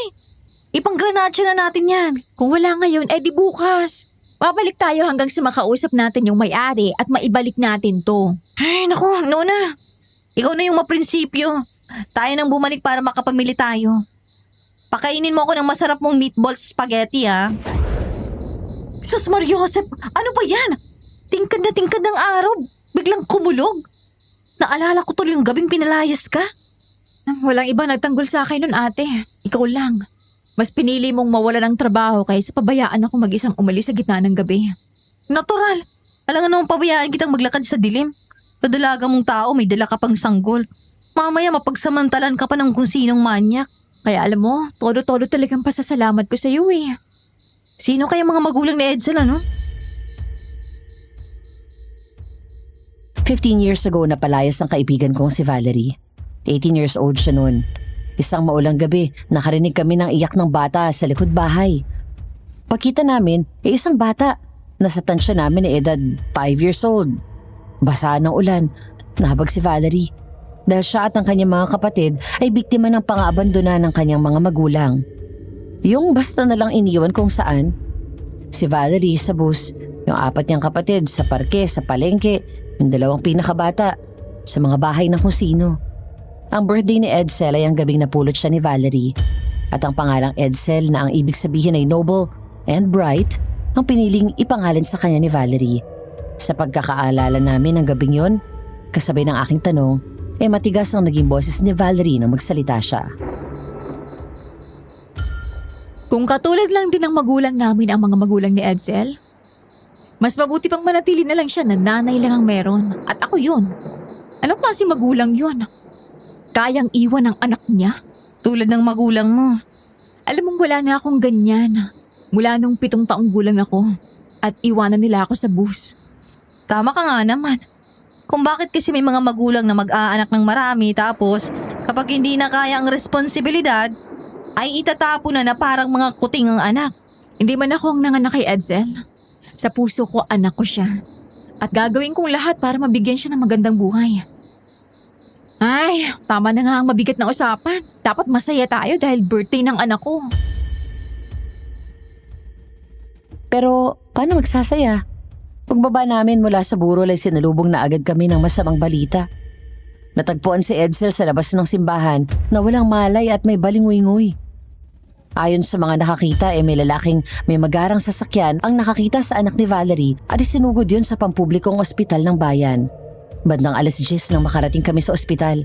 Ipang-granadya na natin yan. Kung wala ngayon, di bukas. Babalik tayo hanggang sa makausap natin yung may-ari at maibalik natin to. Ay, naku, Nona. Ikaw na yung maprinsipyo. Tayo nang bumalik para makapamili tayo. Pakainin mo ako ng masarap mong meatballs spaghetti, ha? Sus Mariosep, ano ba yan? Tingkad na tingkad ng araw. Biglang kumulog. Naalala ko tuloy yung gabing pinalayas ka. Walang ibang nagtanggol sa akin nun, ate. Ikaw lang. Mas pinili mong mawala ng trabaho kaysa pabayaan ako mag-isang umalis sa gitna ng gabi. Natural. Alam nga naman pabayaan kitang maglakad sa dilim. Kadalaga mong tao, may dala ka pang sanggol. Mamaya mapagsamantalan ka pa ng kung sinong manyak. Kaya alam mo, todo-todo talagang pasasalamat ko sa iyo eh. Sino kaya mga magulang ni Edsel, ano? 15 years ago napalayas ang kaibigan kong si Valerie. 18 years old siya noon. Isang maulang gabi, nakarinig kami ng iyak ng bata sa likod bahay. Pagkita namin, isang bata. Nasa tansya namin edad 5 years old. Basa ng ulan, nahabag si Valerie. Dahil siya at ang kanyang mga kapatid ay biktima ng pang-aabandona ng kanyang mga magulang. Yung basta na lang iniwan kung saan. Si Valerie sa bus, yung 4 niyang kapatid sa parke, sa palengke, yung 2 pinakabata sa mga bahay ng kung sino. Ang birthday ni Edsel ay ang gabing napulot siya ni Valerie. At ang pangalang Edsel na ang ibig sabihin ay noble and bright ang piniling ipangalan sa kanya ni Valerie. Sa pagkakaalala namin ng gabing yon, kasabay ng aking tanong, matigas ang naging boses ni Valerie nang magsalita siya. Kung katulad lang din ng magulang namin ang mga magulang ni Edsel, mas mabuti pang manatili na lang siya na nanay lang ang meron. At ako yun. Anong klase magulang yun? Kayang iwan ang anak niya? Tulad ng magulang mo. Alam mo, wala na akong ganyan. Mula nung 7 taong gulang ako at iwanan nila ako sa bus. Tama ka nga naman. Kung bakit kasi may mga magulang na mag-aanak ng marami tapos kapag hindi na kaya ang responsibilidad, ay itatapon na parang mga kuting ang anak. Hindi man ako ang nanganak kay Edsel. Sa puso ko, anak ko siya. At gagawin kong lahat para mabigyan siya ng magandang buhay. Ay, tama na nga ang mabigat na usapan. Dapat masaya tayo dahil birthday ng anak ko. Pero paano magsasaya? Pagbaba namin mula sa burol ay sinalubong na agad kami ng masamang balita. Natagpuan si Edsel sa labas ng simbahan na walang malay at may balingoy-ngoy. Ayon sa mga nakakita may lalaking may magarang sasakyan ang nakakita sa anak ni Valerie at isinugod yun sa pampublikong ospital ng bayan. Bandang 10:00 nang makarating kami sa ospital.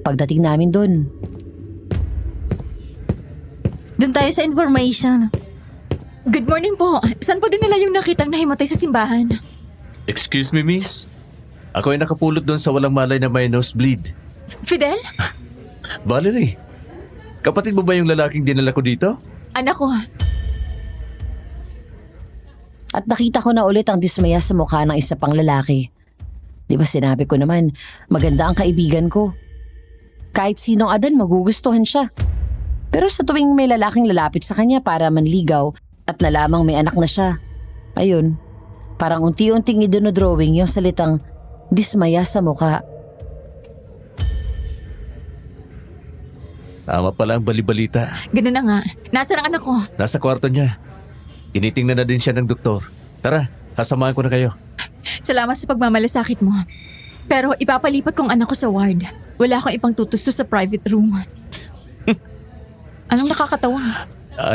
Pagdating namin doon, Doon tayo sa information. Good morning po. Saan po din nila yung nakitang nahimatay sa simbahan? Excuse me, miss? Ako ay nakapulot doon sa walang malay na may nosebleed. Fidel? Valerie, kapatid mo ba yung lalaking dinala ko dito? Anak ko. at nakita ko na ulit ang dismaya sa mukha ng isa pang lalaki. Di ba sinabi ko naman, maganda ang kaibigan ko. Kahit sinong adan magugustuhan siya. Pero sa tuwing may lalaking lalapit sa kanya para manligaw at nalamang may anak na siya, ayun, parang unti-unting idinodrawing yung salitang dismaya sa mukha. Tama pala ang balibalita. Ganun na nga. Nasaan ang anak ko? Nasa kwarto niya. Tinitingnan na din siya ng doktor. Tara, sasamahan ko na kayo. Salamat sa pagmamalasakit mo. Pero ipapalipat kong anak ko sa ward. Wala akong ipang tutusto sa private room. Anong nakakatawa?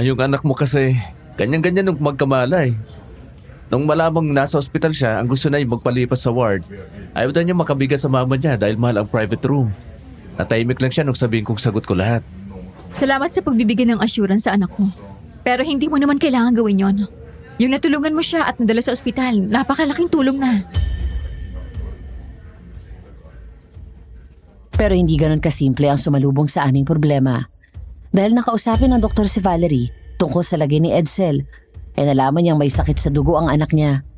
Yung anak mo kasi, ganyan-ganyan nung magkamalay. Nung malamang nasa ospital siya, ang gusto na yung magpalipat sa ward. Ayaw na niya makabigat sa mama niya dahil mahal ang private room. Natahimik lang siya nung sabihin kong sagot ko lahat. Salamat sa pagbibigay ng assurance sa anak ko. Pero hindi mo naman kailangan gawin yon. Yung natulungan mo siya at nadala sa ospital, napakalaking tulong na. Pero hindi ganon kasimple ang sumalubong sa aming problema. Dahil nakausapin ng doktor si Valerie tungkol sa lagay ni Edsel, ay nalaman niyang may sakit sa dugo ang anak niya.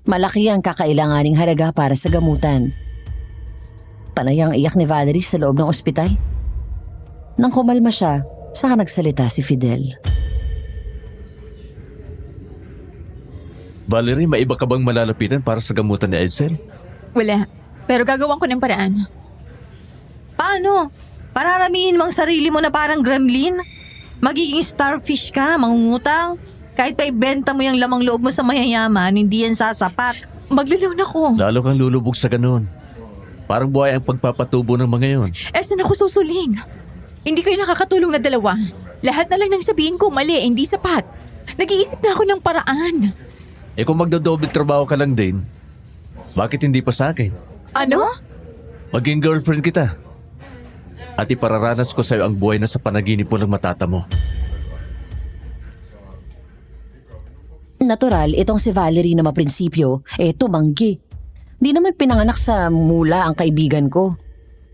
Malaki ang kakailanganing halaga para sa gamutan. Panay ang iyak ni Valerie sa loob ng ospital. Nang kumalma siya, saka nagsalita si Fidel. Valerie, may iba ka bang malalapitan para sa gamutan ni Edsel? Wala. Pero gagawan ko ng paraan. Paano? Pararamihin mo ang sarili mo na parang gremlin? Magiging starfish ka, mangungutang? Kahit pa ibenta mo yung lamang loob mo sa mayayaman, hindi yan sasapat. Maglalaw na ko. Lalo kang lulubog sa ganun. Parang buhay ang pagpapatubo ng mga yon. Saan ako susuling? Hindi kayo nakakatulong na dalawa. Lahat na lang nang sabihin ko mali, hindi sapat. Nag-iisip na ako ng paraan. Eh kung magdodobling trabaho ka lang din, bakit hindi pa sa akin? Ano? Maging girlfriend kita. At ipararanas ko sa'yo ang buhay na sa panaginip mo ng matata mo. Natural, itong si Valerie na maprinsipyo, tumanggi. Di naman pinanganak sa mula ang kaibigan ko.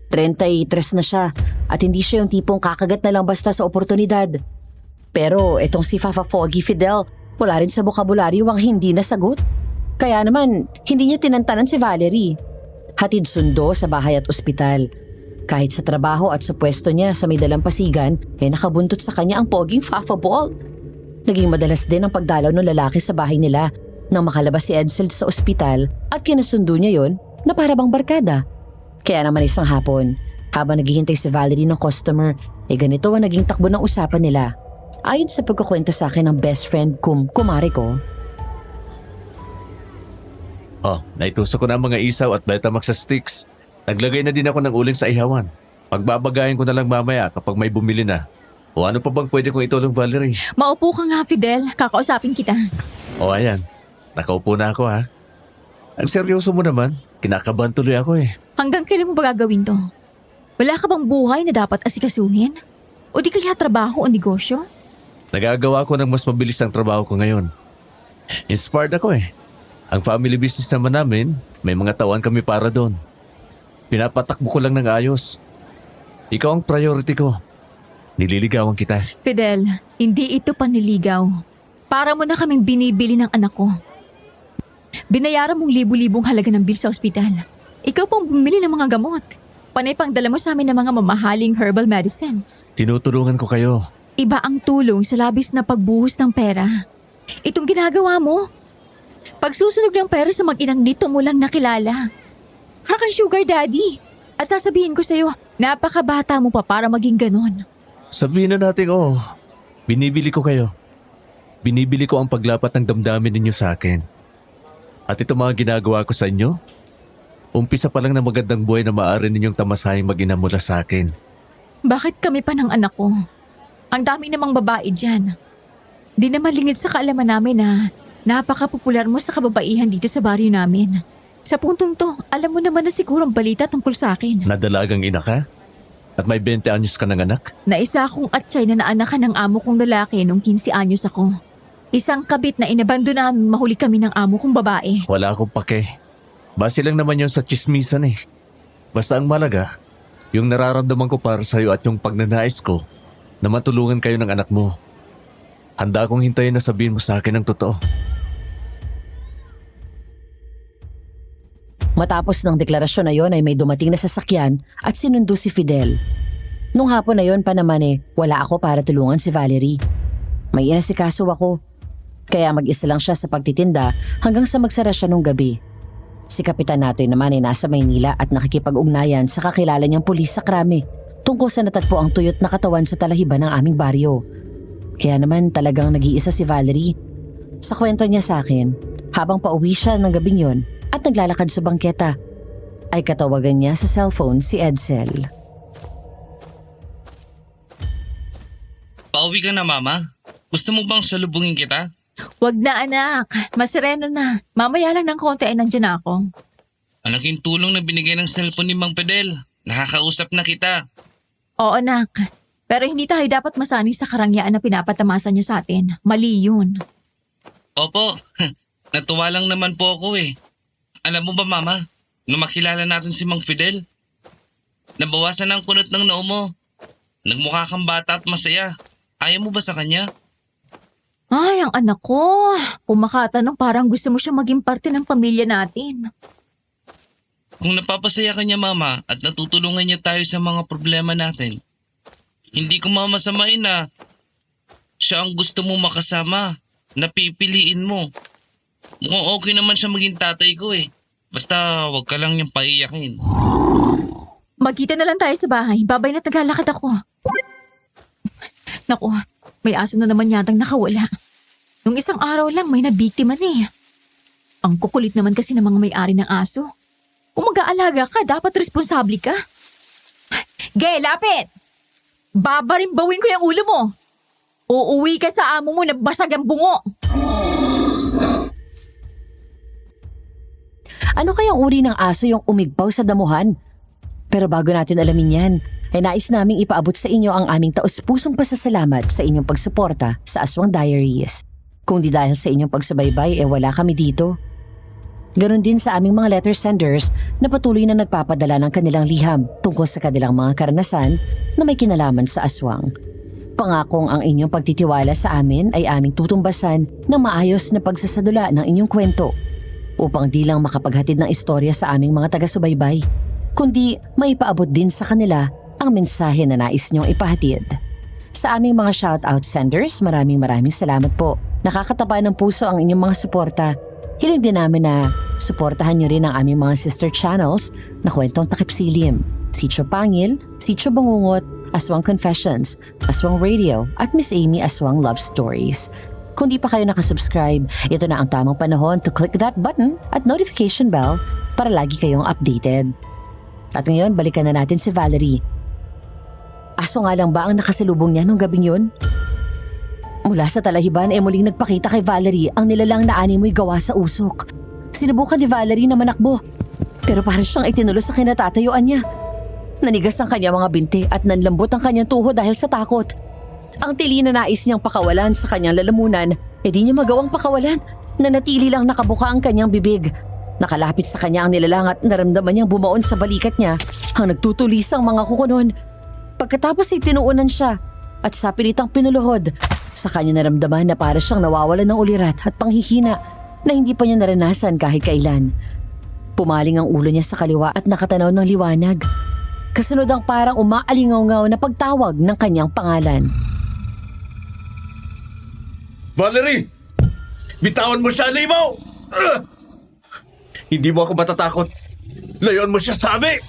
33 na siya at hindi siya yung tipong kakagat na lang basta sa oportunidad. Pero itong si Fafa Foggy Fidel, wala rin sa bokabularyo ang hindi nasagot. Kaya naman, hindi niya tinantanan si Valerie. Hatid sundo sa bahay at ospital. Kahit sa trabaho at sa pwesto niya sa may dalampasigan, nakabuntot sa kanya ang poging Fafa Ball. Naging madalas din ang pagdalaw ng lalaki sa bahay nila nang makalabas si Edsel sa ospital at kinasundo niya yon na para bang barkada. Kaya naman isang hapon, habang naghihintay si Valerie ng customer, ganito ang naging takbo ng usapan nila. Ayon sa pagkukwento sa akin ng best friend kumare ko. Oh, naitusok ko na ang mga isaw at Betamax sa sticks. Naglagay na din ako ng uling sa ihawan. Pagbabagayin ko na lang mamaya kapag may bumili na. O ano pa bang pwede kong itulong, Valerie? Maupo ka nga, Fidel. Kakausapin kita. O ayan, nakaupo na ako ha. Ang seryoso mo naman, kinakabahan tuloy ako eh. Hanggang kailan mo ba gagawin to? Wala ka bang buhay na dapat asikasuhin? O di kaya trabaho o negosyo? Nagagawa ko ng mas mabilis ang trabaho ko ngayon. Inspired ako eh. Ang family business naman namin, may mga tauhan kami para doon. Pinapatakbo ko lang ng ayos. Ikaw ang priority ko. Nililigawan kita. Fidel, hindi ito panliligaw. Para mo na kaming binibili ng anak ko. Binayaran mong libu-libong halaga ng bill sa ospital. Ikaw pang bumili ng mga gamot. Panay pang dala mo sa amin ng mga mamahaling herbal medicines. Tinutulungan ko kayo. Iba ang tulong sa labis na pagbuhos ng pera. Itong ginagawa mo. Pagsusunog ng pera sa mag-inang nito mo lang nakilala. Hakan sugar daddy. At sasabihin ko sa'yo, napakabata mo pa para maging ganon. Sabihin na natin, binibili ko kayo. Binibili ko ang paglapat ng damdamin ninyo sa akin. At ito mga ginagawa ko sa inyo, umpisa pa lang na magandang buhay na maaari ninyong tamasahing mag-ina mula sa akin. Bakit kami pa ng anak ko? Ang dami namang babae dyan. Di naman lingid sa kaalaman namin na napaka-popular mo sa kababaihan dito sa baryo namin. Sa puntong to, alam mo naman na siguro ang balita tungkol sa akin. Nadalagang ina ka? At may 20 anyos ka ng anak? Na isa akong atsay na naanakan ng amo kong lalaki nung 15 anyos ako. Isang kabit na inabandonahan mahuli kami ng amo kong babae. Wala akong pake. Base lang naman yun sa chismisan eh. Basta ang malaga, yung nararamdaman ko para sa'yo at yung pagnanais ko na matulungan kayo ng anak mo. Handa akong hintayin na sabihin mo sa akin ang totoo. Matapos ng deklarasyon na yon ay may dumating na sasakyan at sinundo si Fidel. Nung hapon na yon pa naman wala ako para tulungan si Valerie. May inasikaso ako. Kaya mag-isa lang siya sa pagtitinda hanggang sa magsara siya nung gabi. Si Kapitan natin naman ay nasa Maynila at nakikipag-ugnayan sa kakilala niyang pulis sa krami tungkol sa natagpo ang tuyot na katawan sa talahiban ng aming baryo. Kaya naman talagang nag-iisa si Valerie. Sa kwento niya sa akin, habang pauwi siya ng gabing yon at naglalakad sa bangketa, ay katawagan niya sa cellphone si Edsel. Pauwi ka na, Mama? Gusto mo bang salubungin kita? Wag na anak, masareno na. Mamaya lang ng konti ay nandiyan na ako. Ang laking tulong na binigay ng cellphone ni Mang Fidel. Nakakausap na kita. Oo, anak. Pero hindi tayo dapat masanay sa karangyaan na pinapatamasa niya sa atin. Mali yun. Opo, natuwa lang naman po ako eh. Alam mo ba mama, nung makilala natin si Mang Fidel, nabawasan ang kunot ng noo mo. Nagmukha kang bata at masaya. Ayaw mo ba sa kanya? Ay, ang anak ko. Kumakatanong parang gusto mo siya maging parte ng pamilya natin. Kung napapasaya ka niya mama at natutulungan niya tayo sa mga problema natin, hindi ko mamasamain na siya ang gusto mo makasama, na pipiliin mo. Mukhang okay naman siya maging tatay ko eh. Basta wag ka lang niyang paiyakin. Magkita na lang tayo sa bahay. Babay na naglalakad ako. Naku, may aso na naman yatang nakawala. Nung isang araw lang may nabiktima eh. Ang kukulit naman kasi ng mga may-ari ng aso. Kung mag-aalaga ka, dapat responsable ka. Gay, lapit! Babarimbawin ko yung ulo mo. Uuwi ka sa amo mo na basag ang bungo. Ano kayang uri ng aso yung umigpaw sa damuhan? Pero bago natin alamin yan, ay nais naming ipaabot sa inyo ang aming taus-pusong pasasalamat sa inyong pagsuporta sa Aswang Diaries. Kung di dahil sa inyong pagsubaybay, wala kami dito. Ganon din sa aming mga letter senders na patuloy na nagpapadala ng kanilang liham tungkol sa kanilang mga karanasan na may kinalaman sa aswang. Pangakong ang inyong pagtitiwala sa amin ay aming tutumbasan ng maayos na pagsasadula ng inyong kwento upang di lang makapaghatid ng istorya sa aming mga taga-subaybay, kundi maipaabot din sa kanila ang mensahe na nais niyong ipahatid. Sa aming mga shoutout senders, maraming salamat po. Nakakataba ng puso ang inyong mga suporta. Hiling din namin na suportahan niyo rin ang aming mga sister channels na Kwentong Takip Silim, Sitio Pangil, Sitio Bangungot, Aswang Confessions, Aswang Radio at Miss Amy Aswang Love Stories. Kung di pa kayo nakasubscribe, ito na ang tamang panahon to click that button at notification bell para lagi kayong updated. At ngayon, balikan na natin si Valerie. Aso nga lang ba ang nakasalubong niya nung gabing yun? Mula sa talahiban muling nagpakita kay Valerie ang nilalang na animoy gawa sa usok. Sinubukan ni Valerie na manakbo, pero para siyang itinulo sa kinatatayuan niya. Nanigas ang kanyang mga binti at nanlambot ang kanyang tuhod dahil sa takot. Ang tili na nais niyang pakawalan sa kanyang lalamunan, di niya magawang pakawalan. Nanatili lang nakabuka ang kanyang bibig. Nakalapit sa kanya ang nilalang at naramdaman niyang bumaon sa balikat niya ang nagtutulisang mga kukunon. Pagkatapos ay tinuunan siya at sa pilitang pinuluhod. Sa kanya naramdaman na para siyang nawawalan ng ulirat at panghihina na hindi pa niya naranasan kahit kailan. Pumaling ang ulo niya sa kaliwa at nakatanaw ng liwanag. Kasunod ang parang umaalingaw-ngaw na pagtawag ng kanyang pangalan. Valerie! Bitawan mo siya, Limaw! Hindi mo ako matatakot. Layon mo siya sa amin!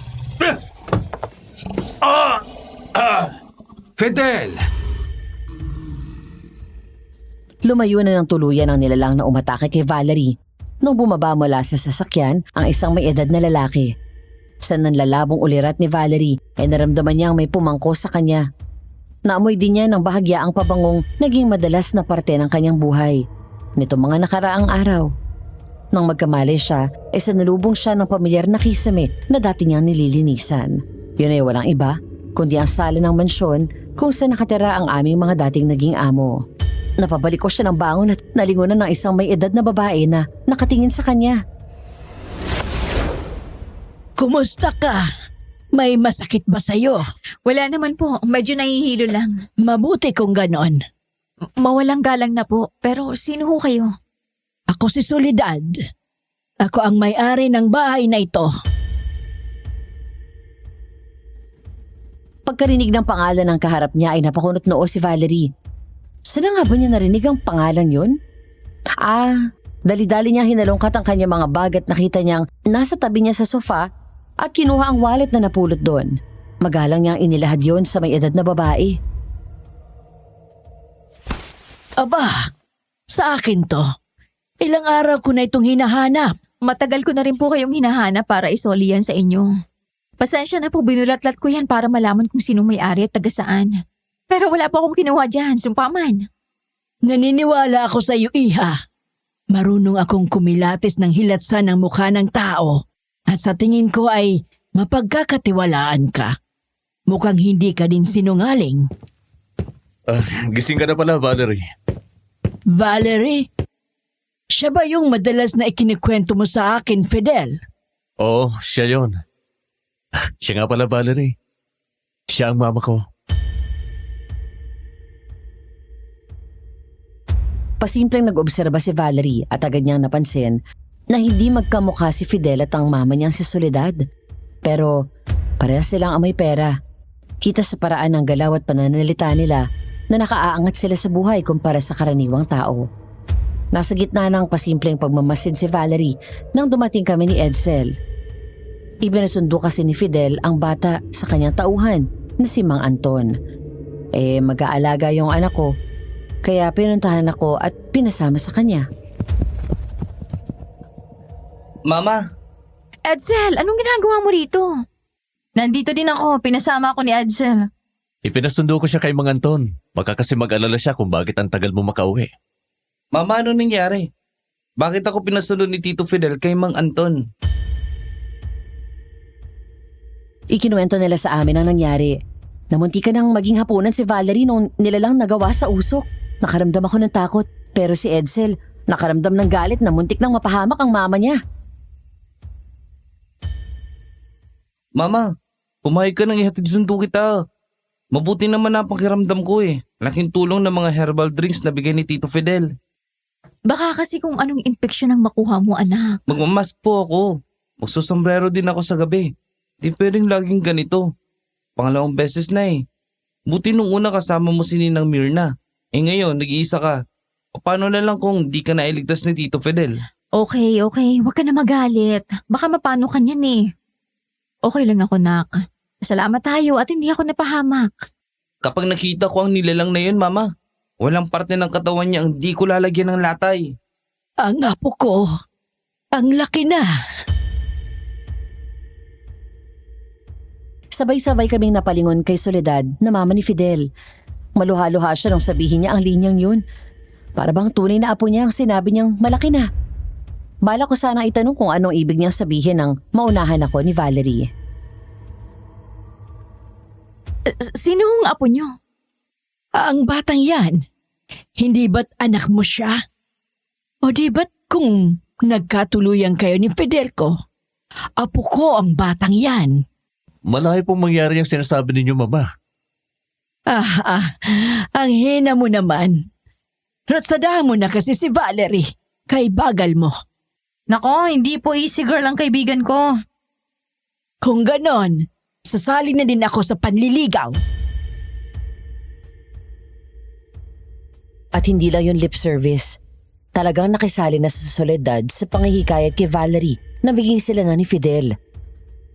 Fidel! Lumayo na ng tuluyan ang nilalang na umatake kay Valerie nung bumaba mula sa sasakyan ang isang may edad na lalaki. Sa nanlalabong ulirat ni Valerie ay naramdaman niyang may pumangko sa kanya. Naamoy din niya ng bahagyaang pabangong naging madalas na parte ng kanyang buhay nito mga nakaraang araw. Nang magkamali siya, ay sanalubong siya ng pamilyar na kisame na dati niyang nililinisan. Yun ay walang iba, kundi ang sala ng mansyon kung saan nakatira ang aming mga dating naging amo. Napabalik ko siya ng bangon at nalingunan ng isang may edad na babae na nakatingin sa kanya. Kumusta ka? May masakit ba sa'yo? Wala naman po, medyo nahihilo lang. Mabuti kung ganon. Mawalang galang na po, pero sino ho kayo? Ako si Soledad. Ako ang may-ari ng bahay na ito. Pagkarinig ng pangalan ng kaharap niya ay napakunot noo si Valerie. Saan nga ba niya narinig ang pangalan yun? Dali-dali niya hinalungkat ang kanyang mga bag at nakita niyang nasa tabi niya sa sofa at kinuha ang wallet na napulot doon. Magalang niyang inilahad yon sa may edad na babae. Aba, sa akin to. Ilang araw ko na itong hinahanap. Matagal ko na rin po kayong hinahanap para isoli yan sa inyo. Pasensya na po, binulatlat ko yan para malaman kung sinong may-ari at taga saan. Pero wala po akong kinuha dyan, sumpaman. Naniniwala ako sa iyo, Iha. Marunong akong kumilatis ng hilatsan ng mukha ng tao. At sa tingin ko ay Mapagkakatiwalaan ka. Mukhang hindi ka din sinungaling. Gising ka na pala, Valerie. Valerie, siya ba yung madalas na ikinikwento mo sa akin, Fidel? Oo, siya yon. Siya nga pala, Valerie. Siya ang mama ko. Pasimpleng nag-obserba si Valerie at agad niyang napansin na hindi magkamukha si Fidel at ang mama niyang si Soledad. Pero parehas silang amoy pera. Kita sa paraan ng galaw at pananalita nila na nakaaangat sila sa buhay kumpara sa karaniwang tao. Nasa gitna ng pasimpleng pagmamasid si Valerie nang dumating kami ni Edsel. Ibinasundo kasi ni Fidel ang bata sa kanyang tauhan na si Mang Anton. Mag-aalaga yung anak ko, kaya pinuntahan ako at pinasama sa kanya. Mama, Edsel, anong ginagawa mo rito? Nandito din ako, pinasama ako ni Edsel. Ipinasundo ko siya kay Mang Anton. Baka kasi mag-alala siya kung bakit ang tagal mo makauwi. Mama, ano nangyari? Bakit ako pinasunod ni Tito Fidel kay Mang Anton? Ikinuwento nila sa amin ang nangyari. Namuntikan nang maging hapunan si Valerie nung nilalang nagawa sa usok. Nakaramdam ako ng takot, pero si Edsel nakaramdam ng galit na muntik nang mapahamak ang mama niya. Mama, pumayag ka nang ihatid sundo kita. Mabuti naman na pakiramdam ko eh. Laking tulong ng mga herbal drinks na bigay ni Tito Fidel. Baka kasi kung anong impeksyon ang makuha mo, anak. Magmamask po ako. Magsusombrero din ako sa gabi. Di pwedeng laging ganito. Pangalawang beses na eh. Buti nung una kasama mo si Ninang Mirna. Ngayon, nag-iisa ka. Paano na lang kung di ka nailigtas ni Tito Fidel? Okay. Huwag ka na magalit. Baka mapano ka niyan eh. Okay lang ako, nak. Salamat tayo at hindi ako napahamak. Kapag nakita ko ang nilalang na yun, Mama, walang parte ng katawan niya ang di ko lalagyan ng latay. Ang apo ko, ang laki na. Sabay-sabay kaming napalingon kay Soledad na mama ni Fidel. Maluha-luha siya nung sabihin niya ang linyang yun. Para bang tunay na apo niya ang sinabi niyang malaki na. Bala ko sana itanong kung anong ibig niyang sabihin ng maunahan ako ni Valerie. Sinong apo niyo? Ang batang yan, hindi ba't anak mo siya? O di ba't kung nagkatuluyan kayo ni Fidel ko, apo ko ang batang yan? Malayo pong mangyari yung sinasabi ninyo, Mama. Ang hina mo naman. Ratsadahan mo na kasi si Valerie, kay bagal mo. Nako, hindi po easy girl ang kaibigan ko. Kung ganon, sasali na din ako sa panliligaw. At hindi lang yung lip service. Talagang nakisali na sa Soledad sa pangihikayat kay Valerie na biging sila na ni Fidel.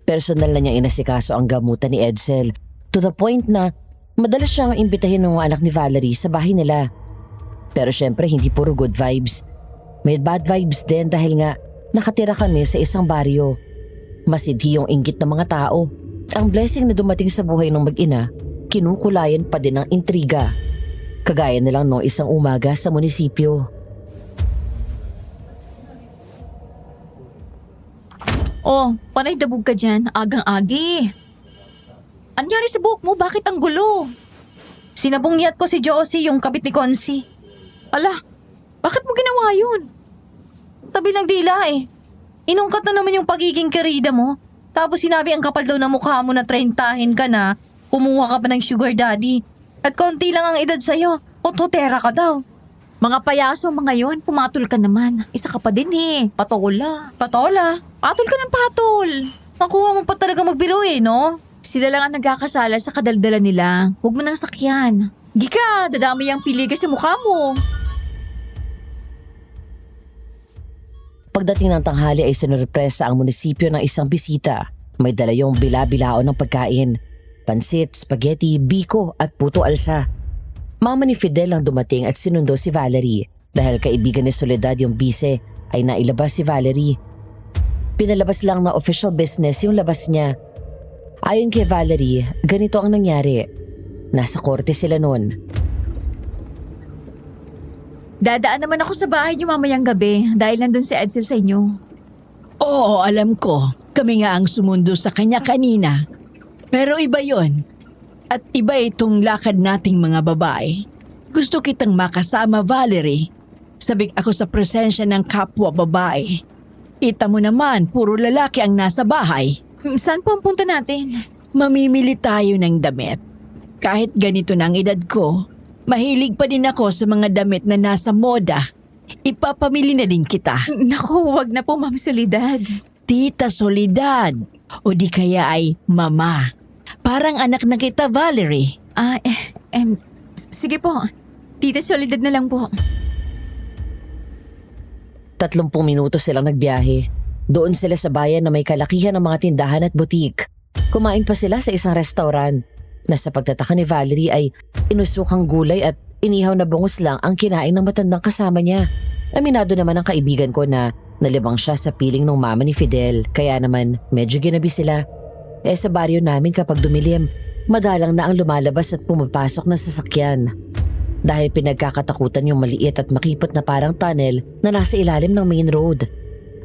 Personal na niyang inasikaso ang gamutan ni Edsel to the point na madalas siyang imbitahin ng mga anak ni Valerie sa bahay nila. Pero syempre hindi puro good vibes. May bad vibes din dahil nga nakatira kami sa isang baryo. Masidhi yung inggit ng mga tao. Ang blessing na dumating sa buhay ng mag-ina, kinukulayan pa din ng intriga. Kagaya na lang noong isang umaga sa munisipyo. Oh, panay dabog ka dyan. Agang-agi. Anyari sa buhok mo? Bakit ang gulo? Sinabungyat ko si Josie, yung kabit ni Consi. Ala, bakit mo ginawa yun? Tabi ng dila eh. Inungkat na naman yung pagiging kerida mo. Tapos sinabi ang kapal daw na mukha mo na 30 ka na, kumuha ka pa ng sugar daddy. At konti lang ang edad sa'yo. Ototera ka daw. Mga payaso mga yon, pumatol ka naman. Isa ka pa din eh, patola. Patola. Patol ka ng patol. Nakuha mo pa talaga magbiro eh, no? Sila lang ang nagkakasala sa kadaldala nila. Huwag mo nang sakyan. Gika, dadami ang piligas sa mukha mo. Pagdating ng tanghali ay sinurpresa ang munisipyo ng isang bisita. May dala yung bila-bilao ng pagkain. Pansit, spaghetti, biko at puto alsa. Mama ni Fidel ang dumating at sinundo si Valerie. Dahil kaibigan ni Soledad yung bise, ay nailabas si Valerie. Pinalabas lang na official business yung labas niya. Ayon kay Valerie, ganito ang nangyari. Nasa korte sila noon. Dadaan naman ako sa bahay niyo mamayang gabi dahil nandun si Edsel sa inyo. Oo, alam ko. Kami nga ang sumundo sa kanya kanina. Pero iba yon. At iba itong lakad nating mga babae. Gusto kitang makasama, Valerie. Sabik ako sa presensya ng kapwa babae. Ita mo naman, puro lalaki ang nasa bahay. Saan po ang punta natin? Mamimili tayo ng damit. Kahit ganito na ang edad ko, mahilig pa din ako sa mga damit na nasa moda. Ipapamili na din kita. Naku, wag na po, Ma'am Soledad. Tita Soledad. O di kaya ay mama. Parang anak na kita, Valerie. Sige po. Tita Soledad na lang po. 30 minuto silang nagbiyahe. Doon sila sa bayan na may kalakihan ng mga tindahan at butik. Kumain pa sila sa isang restaurant na sa pagtataka ni Valerie ay inusukang gulay at inihaw na bangus lang ang kinain ng matandang kasama niya. Aminado naman ang kaibigan ko na nalibang siya sa piling ng mama ni Fidel, kaya naman medyo ginabi sila. Sa baryo namin kapag dumilim, madalang na ang lumalabas at pumapasok na sasakyan. Dahil pinagkakatakutan yung maliit at makipot na parang tunnel na nasa ilalim ng main road.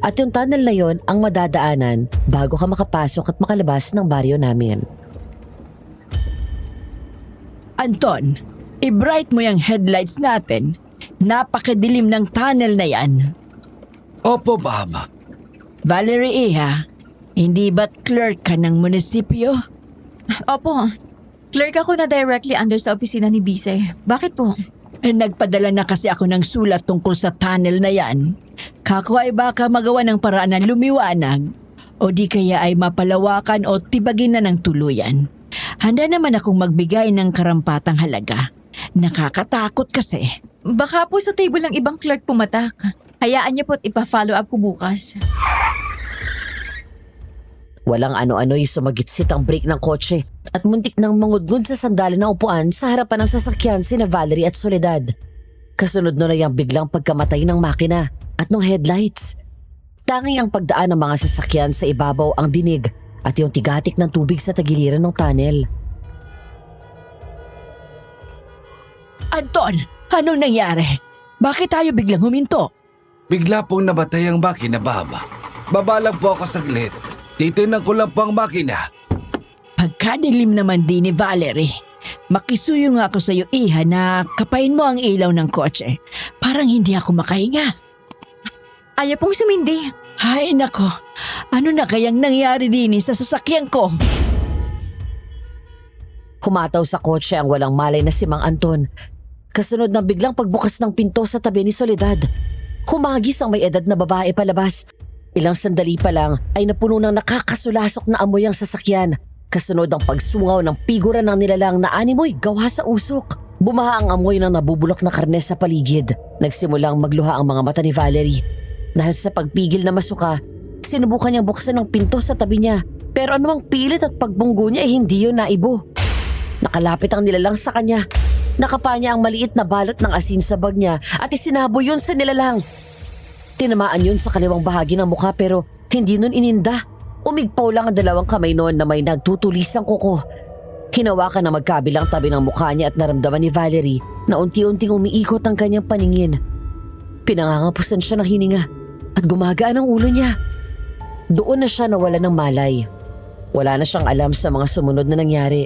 At yung tunnel na yon ang madadaanan bago ka makapasok at makalabas ng baryo namin. Anton, i-bright mo yung headlights natin. Napakadilim ng tunnel na yan. Opo, Mama. Valerie Iha, hindi ba't clerk ka ng munisipyo? Opo. Clerk ako na directly under sa opisina ni Bise. Bakit po? Nagpadala na kasi ako ng sulat tungkol sa tunnel na yan. Kako ay baka magawa ng paraan na lumiwanag o di kaya ay mapalawakan o tibagin na ng tuluyan. Handa naman akong magbigay ng karampatang halaga. Nakakatakot kasi. Baka po sa table ng ibang clerk pumatak. Hayaan niyo po't ipa-follow up ko bukas. Walang ano-ano'y sumagitsit ang brake ng kotse at muntik nang mangudngod sa sandali ng upuan sa harapan ng sasakyan sina Valerie at Soledad. Kasunod na yung biglang pagkamatay ng makina at ng headlights. Tanging ang pagdaan ng mga sasakyan sa ibabaw ang dinig at yung tigatik ng tubig sa tagiliran ng tunnel. Anton, anong nangyari? Bakit tayo biglang huminto? Bigla pong nabatay ang makina, Mama. Babalag po ako saglit. Titignan ko lang po ang makina. Pagkadilim naman din ni Valerie, makisuyo nga ako sa iyo, Iha, na kapain mo ang ilaw ng kotse. Parang hindi ako makahinga. Ayaw pong sumindi. Hay nako, ano na kayang nangyari din sa sasakyan ko? Kumataw sa kotse ang walang malay na si Mang Anton. Kasunod ng biglang pagbukas ng pinto sa tabi ni Soledad. Humagis ang may edad na babae palabas. Ilang sandali pa lang ay napuno ng nakakasulasok na amoy ang sasakyan. Kasunod ang pagsungaw ng figura ng nilalang na animoy gawa sa usok. Bumaha ang amoy ng nabubulok na karne sa paligid. Nagsimulang magluha ang mga mata ni Valerie. Dahil sa pagpigil na masuka, sinubukan niyang buksan ang pinto sa tabi niya. Pero anumang pilit at pagbunggo niya ay hindi yun naibo. Nakalapit ang nilalang sa kanya. Nakapa niya ang maliit na balot ng asin sa bag niya at isinabo yun sa nilalang. Tinamaan yun sa kaliwang bahagi ng mukha pero hindi nun ininda. Umigpaw lang ang dalawang kamay noon na may nagtutulisang kuko. Hinawakan na magkabilang tabi ng mukha niya at naramdaman ni Valerie na unti-unting umiikot ang kanyang paningin. Pinangangapusan siya ng hininga at gumagaan ang ulo niya. Doon na siya nawala ng malay. Wala na siyang alam sa mga sumunod na nangyari.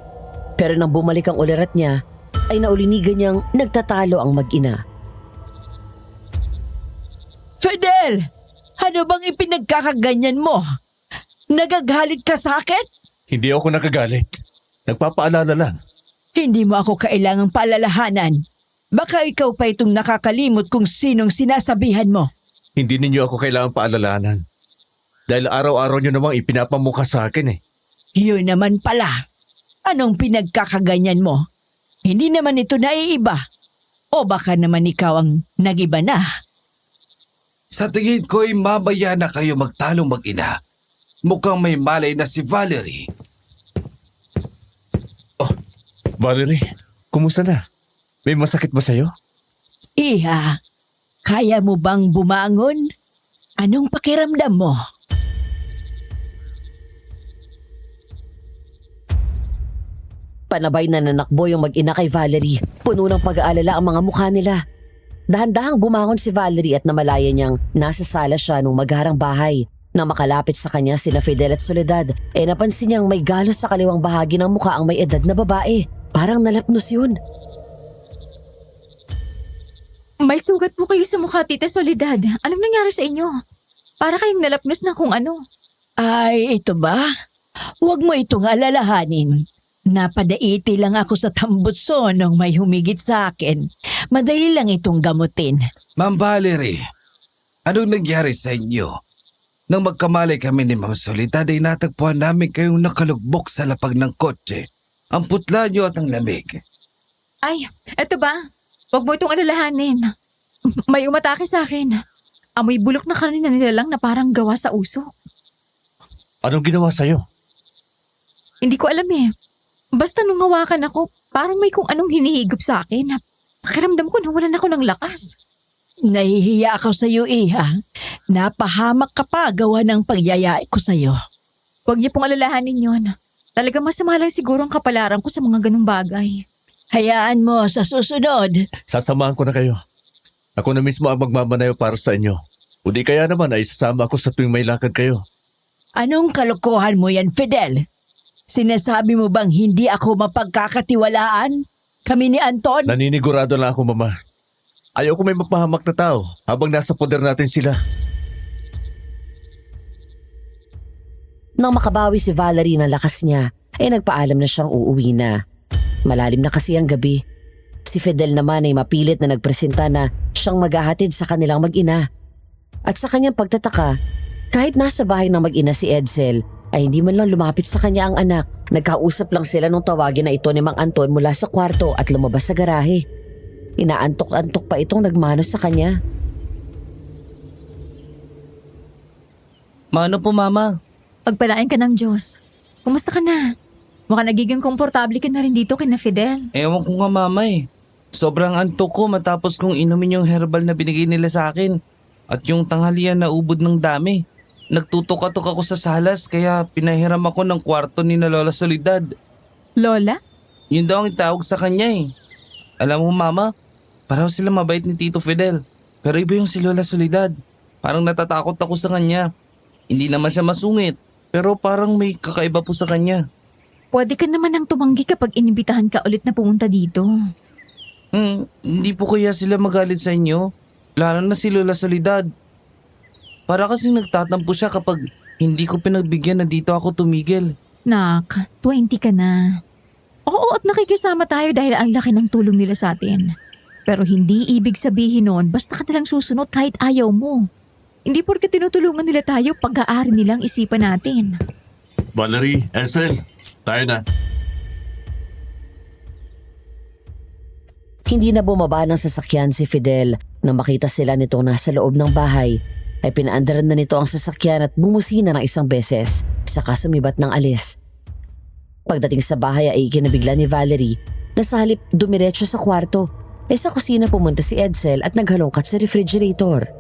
Pero nang bumalik ang ulirat niya, ay naulinigan niyang nagtatalo ang mag-ina. Fidel! Ano bang ipinagkakaganyan mo? Nagagalit ka sa akin? Hindi ako nakagalit. Nagpapaalala lang. Hindi mo ako kailangang paalalahanan. Baka ikaw pa itong nakakalimot kung sinong sinasabihan mo. Hindi ninyo ako kailangang paalalahanan. Dahil araw-araw nyo namang ipinapamukha sa akin eh. Yun naman pala. Anong pinagkakaganyan mo? Hindi naman ito naiiba. O baka naman ikaw ang nagiba na. Sa tingin ko'y mamaya na kayo magtalong mag-ina. Mukhang may malay na si Valerie. Valerie, kumusta na? May masakit ba sa'yo? Iha, kaya mo bang bumangon? Anong pakiramdam mo? Panabay na nanakbo yung mag-ina kay Valerie. Puno ng pag-aalala ang mga mukha nila. Dahan-dahang bumangon si Valerie at namalaya niyang nasa sala siya nung magharang bahay Nang makalapit sa kanya sina Fidel at Soledad, napansin niyang may galos sa kaliwang bahagi ng mukha ang may edad na babae. Parang nalapnos yun. May sugat po kayo sa mukha, Tita Soledad. Anong nangyari sa inyo? Para kayong nalapnos na kung ano. Ay, ito ba? Huwag mo itong alalahanin. Napadaiti lang ako sa tambutso nung may humigit sa akin. Madali lang itong gamutin. Ma'am Valerie, anong nangyari sa inyo? Nang magkamalay kami ni Ma'am Soledad ay natagpuan namin kayong nakalugbok sa lapag ng kotse. Ang putla niyo at ang lamig. Ay, eto ba? Huwag mo itong alalahanin. May umatake sa akin. Amoy bulok na karne na nilalang na parang gawa sa uso. Anong ginawa sa'yo? Hindi ko alam eh. Basta nung hawakan ako, parang may kung anong hinihigop sa akin. Pakiramdam ko nawalan ako ng lakas. Nahihiya ako sa iyo, Iha. Napahamak ka pa gawa ng pagyayait ko sa iyo. Huwag niyo pong alalahanin yon. Talagang masama lang siguro ang kapalaran ko sa mga ganung bagay. Hayaan mo sa susunod. Sasamahan ko na kayo. Ako na mismo ang magmamanayo para sa inyo. O di kaya naman ay sasama ako sa tuwing may lakad kayo. Anong kalokohan mo yan, Fidel? Sinasabi mo bang hindi ako mapagkakatiwalaan? Kami ni Anton? Naninigurado lang ako, Mama. Ayaw ko may mapahamak na tao habang nasa poder natin sila. Nang makabawi si Valerie ng lakas niya, nagpaalam na siyang uuwi na. Malalim na kasi ang gabi. Si Fidel naman ay mapilit na nagpresenta na siyang maghahatid sa kanilang mag-ina. At sa kanyang pagtataka, kahit nasa bahay ng mag-ina si Edsel, ay hindi man lang lumapit sa kanya ang anak. Nagkausap lang sila nung tawagin na ito ni Mang Anton mula sa kwarto at lumabas sa garahe. Inaantok-antok pa itong nagmanos sa kanya. Mano po, Mama? Pagpalain ka ng Diyos. Kumusta ka na? Mukhang nagiging komportable ka na rin dito kina Fidel. Ewan ko nga, Mama eh. Sobrang antok ko matapos kong inumin yung herbal na binigay nila sa akin. At yung tanghalian na ubod ng dami. Nagtutok-atok ako sa salas kaya pinahiram ako ng kwarto ni na Lola Soledad. Lola? Yun daw ang itawag sa kanya eh. Alam mo, Mama, pareho sila mabait ni Tito Fidel. Pero iba yung si Lola Soledad. Parang natatakot ako sa kanya. Hindi naman siya masungit, pero parang may kakaiba po sa kanya. Pwede ka naman nang tumanggi kapag inibitahan ka ulit na pumunta dito. Hindi po kaya sila magalit sa inyo? Lalo na si Lola Soledad. Para kasing nagtatampo siya kapag hindi ko pinagbigyan na dito ako tumigil. Nak, 20 ka na. Oo, at nakikisama tayo dahil ang laki ng tulong nila sa atin. Pero hindi ibig sabihin nun, basta ka nalang susunod kahit ayaw mo. Hindi porke tinutulungan nila tayo, pag-aari nilang isipan natin. Valerie, Edsel, tayo na. Hindi na bumaba ng sasakyan si Fidel. Nang makita sila nitong nasa loob ng bahay, ay pinaandaran na nito ang sasakyan at bumusina ng isang beses, saka sumibat ng alis. Pagdating sa bahay ay ikinabigla ni Valerie na sa halip dumiretso sa kwarto, sa kusina pumunta si Edsel at naghalongkat sa refrigerator.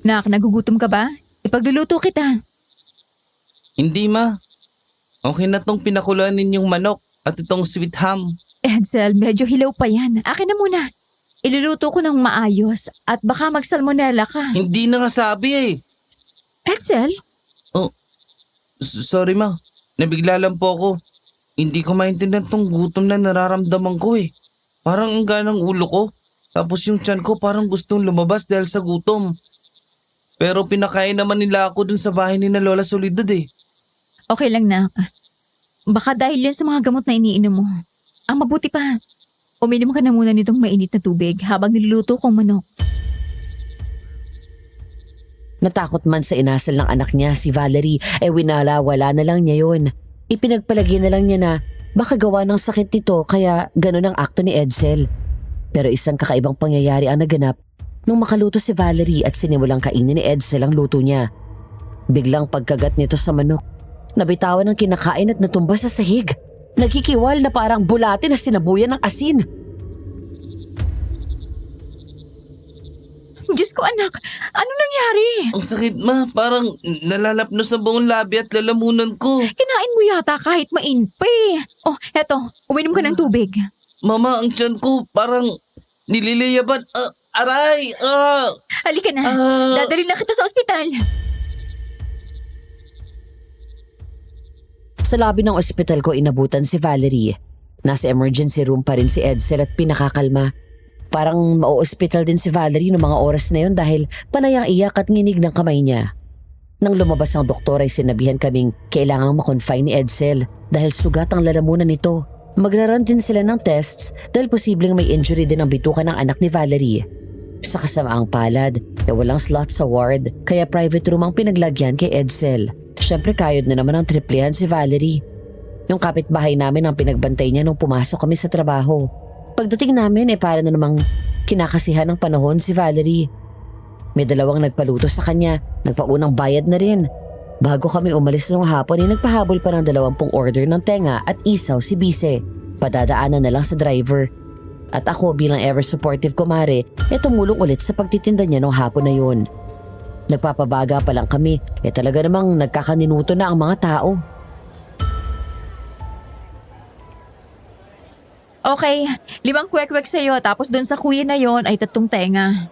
Nak, nagugutom ka ba? Ipagluluto kita. Hindi, Ma. Okay na tong pinakuloan ninyong manok at itong sweet ham. Edsel, medyo hilaw pa yan. Akin na muna. Iluluto ko ng maayos at baka magsalmonella ka. Hindi na nga sabi eh. Edsel? Sorry, Ma. Nabigla lang po ako. Hindi ko maintindihan tong gutom na nararamdaman ko eh. Parang ang ganang ulo ko. Tapos yung tiyan ko parang gustong lumabas dahil sa gutom. Pero pinakain naman nila ako dun sa bahay ni na Lola Soledad eh. Okay lang, Nak. Baka dahil yan sa mga gamot na iniinom mo. Ang mabuti pa, uminom ka na muna nitong mainit na tubig habang niluluto kong manok. Natakot man sa inasal ng anak niya, si Valerie, wala na lang niya yun. Ipinagpalagi na lang niya na baka gawa ng sakit nito kaya ganun ang akto ni Edsel. Pero isang kakaibang pangyayari ang naganap nung makaluto si Valerie at sinimulang kainin ni Edsel ang luto niya. Biglang pagkagat nito sa manok, nabitawan ng kinakain at natumba sa sahig. Nagkikiwal na parang bulate na sinabuyan ng asin. Diyos ko, anak, ano nangyari? Ang sakit, Ma. Parang nalalapnos sa buong labi at lalamunan ko. Kinain mo yata kahit mainpi. Oh, eto, uminom ka ng tubig. Mama, ang tiyan ko parang nililiyaban. Aray! Halika na. Dadali na kita sa ospital. Sa lobby ng ospital ko inabutan si Valerie. Nasa emergency room pa rin si Edsel at pinakakalma. Parang mau-ospital din si Valerie noong mga oras na yun dahil panayang iyak at nginig ng kamay niya. Nang lumabas ang doktor ay sinabihan kaming kailangang makonfine ni Edsel dahil sugat ang lalamunan nito. Magraran din sila ng tests dahil posibleng may injury din ang bituka ng anak ni Valerie. Sa kasamaang palad, walang slot sa ward kaya private room ang pinaglagyan kay Edsel. Siyempre kayod na naman ang triplihan si Valerie. Yung kapitbahay namin ang pinagbantay niya nung pumasok kami sa trabaho. Pagdating namin para na namang kinakasihan ng panahon si Valerie. May dalawang nagpaluto sa kanya, nagpaunang bayad na rin. Bago kami umalis ng hapon nagpahabol pa ng 20 order ng tenga at isaw si Bise. Padadaanan na lang sa driver. At ako bilang ever supportive kumare, tumulong ulit sa pagtitinda niya nung hapon na yun. Nagpapabaga pa lang kami, talaga namang nagkakaninuto na ang mga tao. Okay, 5 kwek-kwek sa'yo tapos dun sa kuya na yon ay 3 tenga.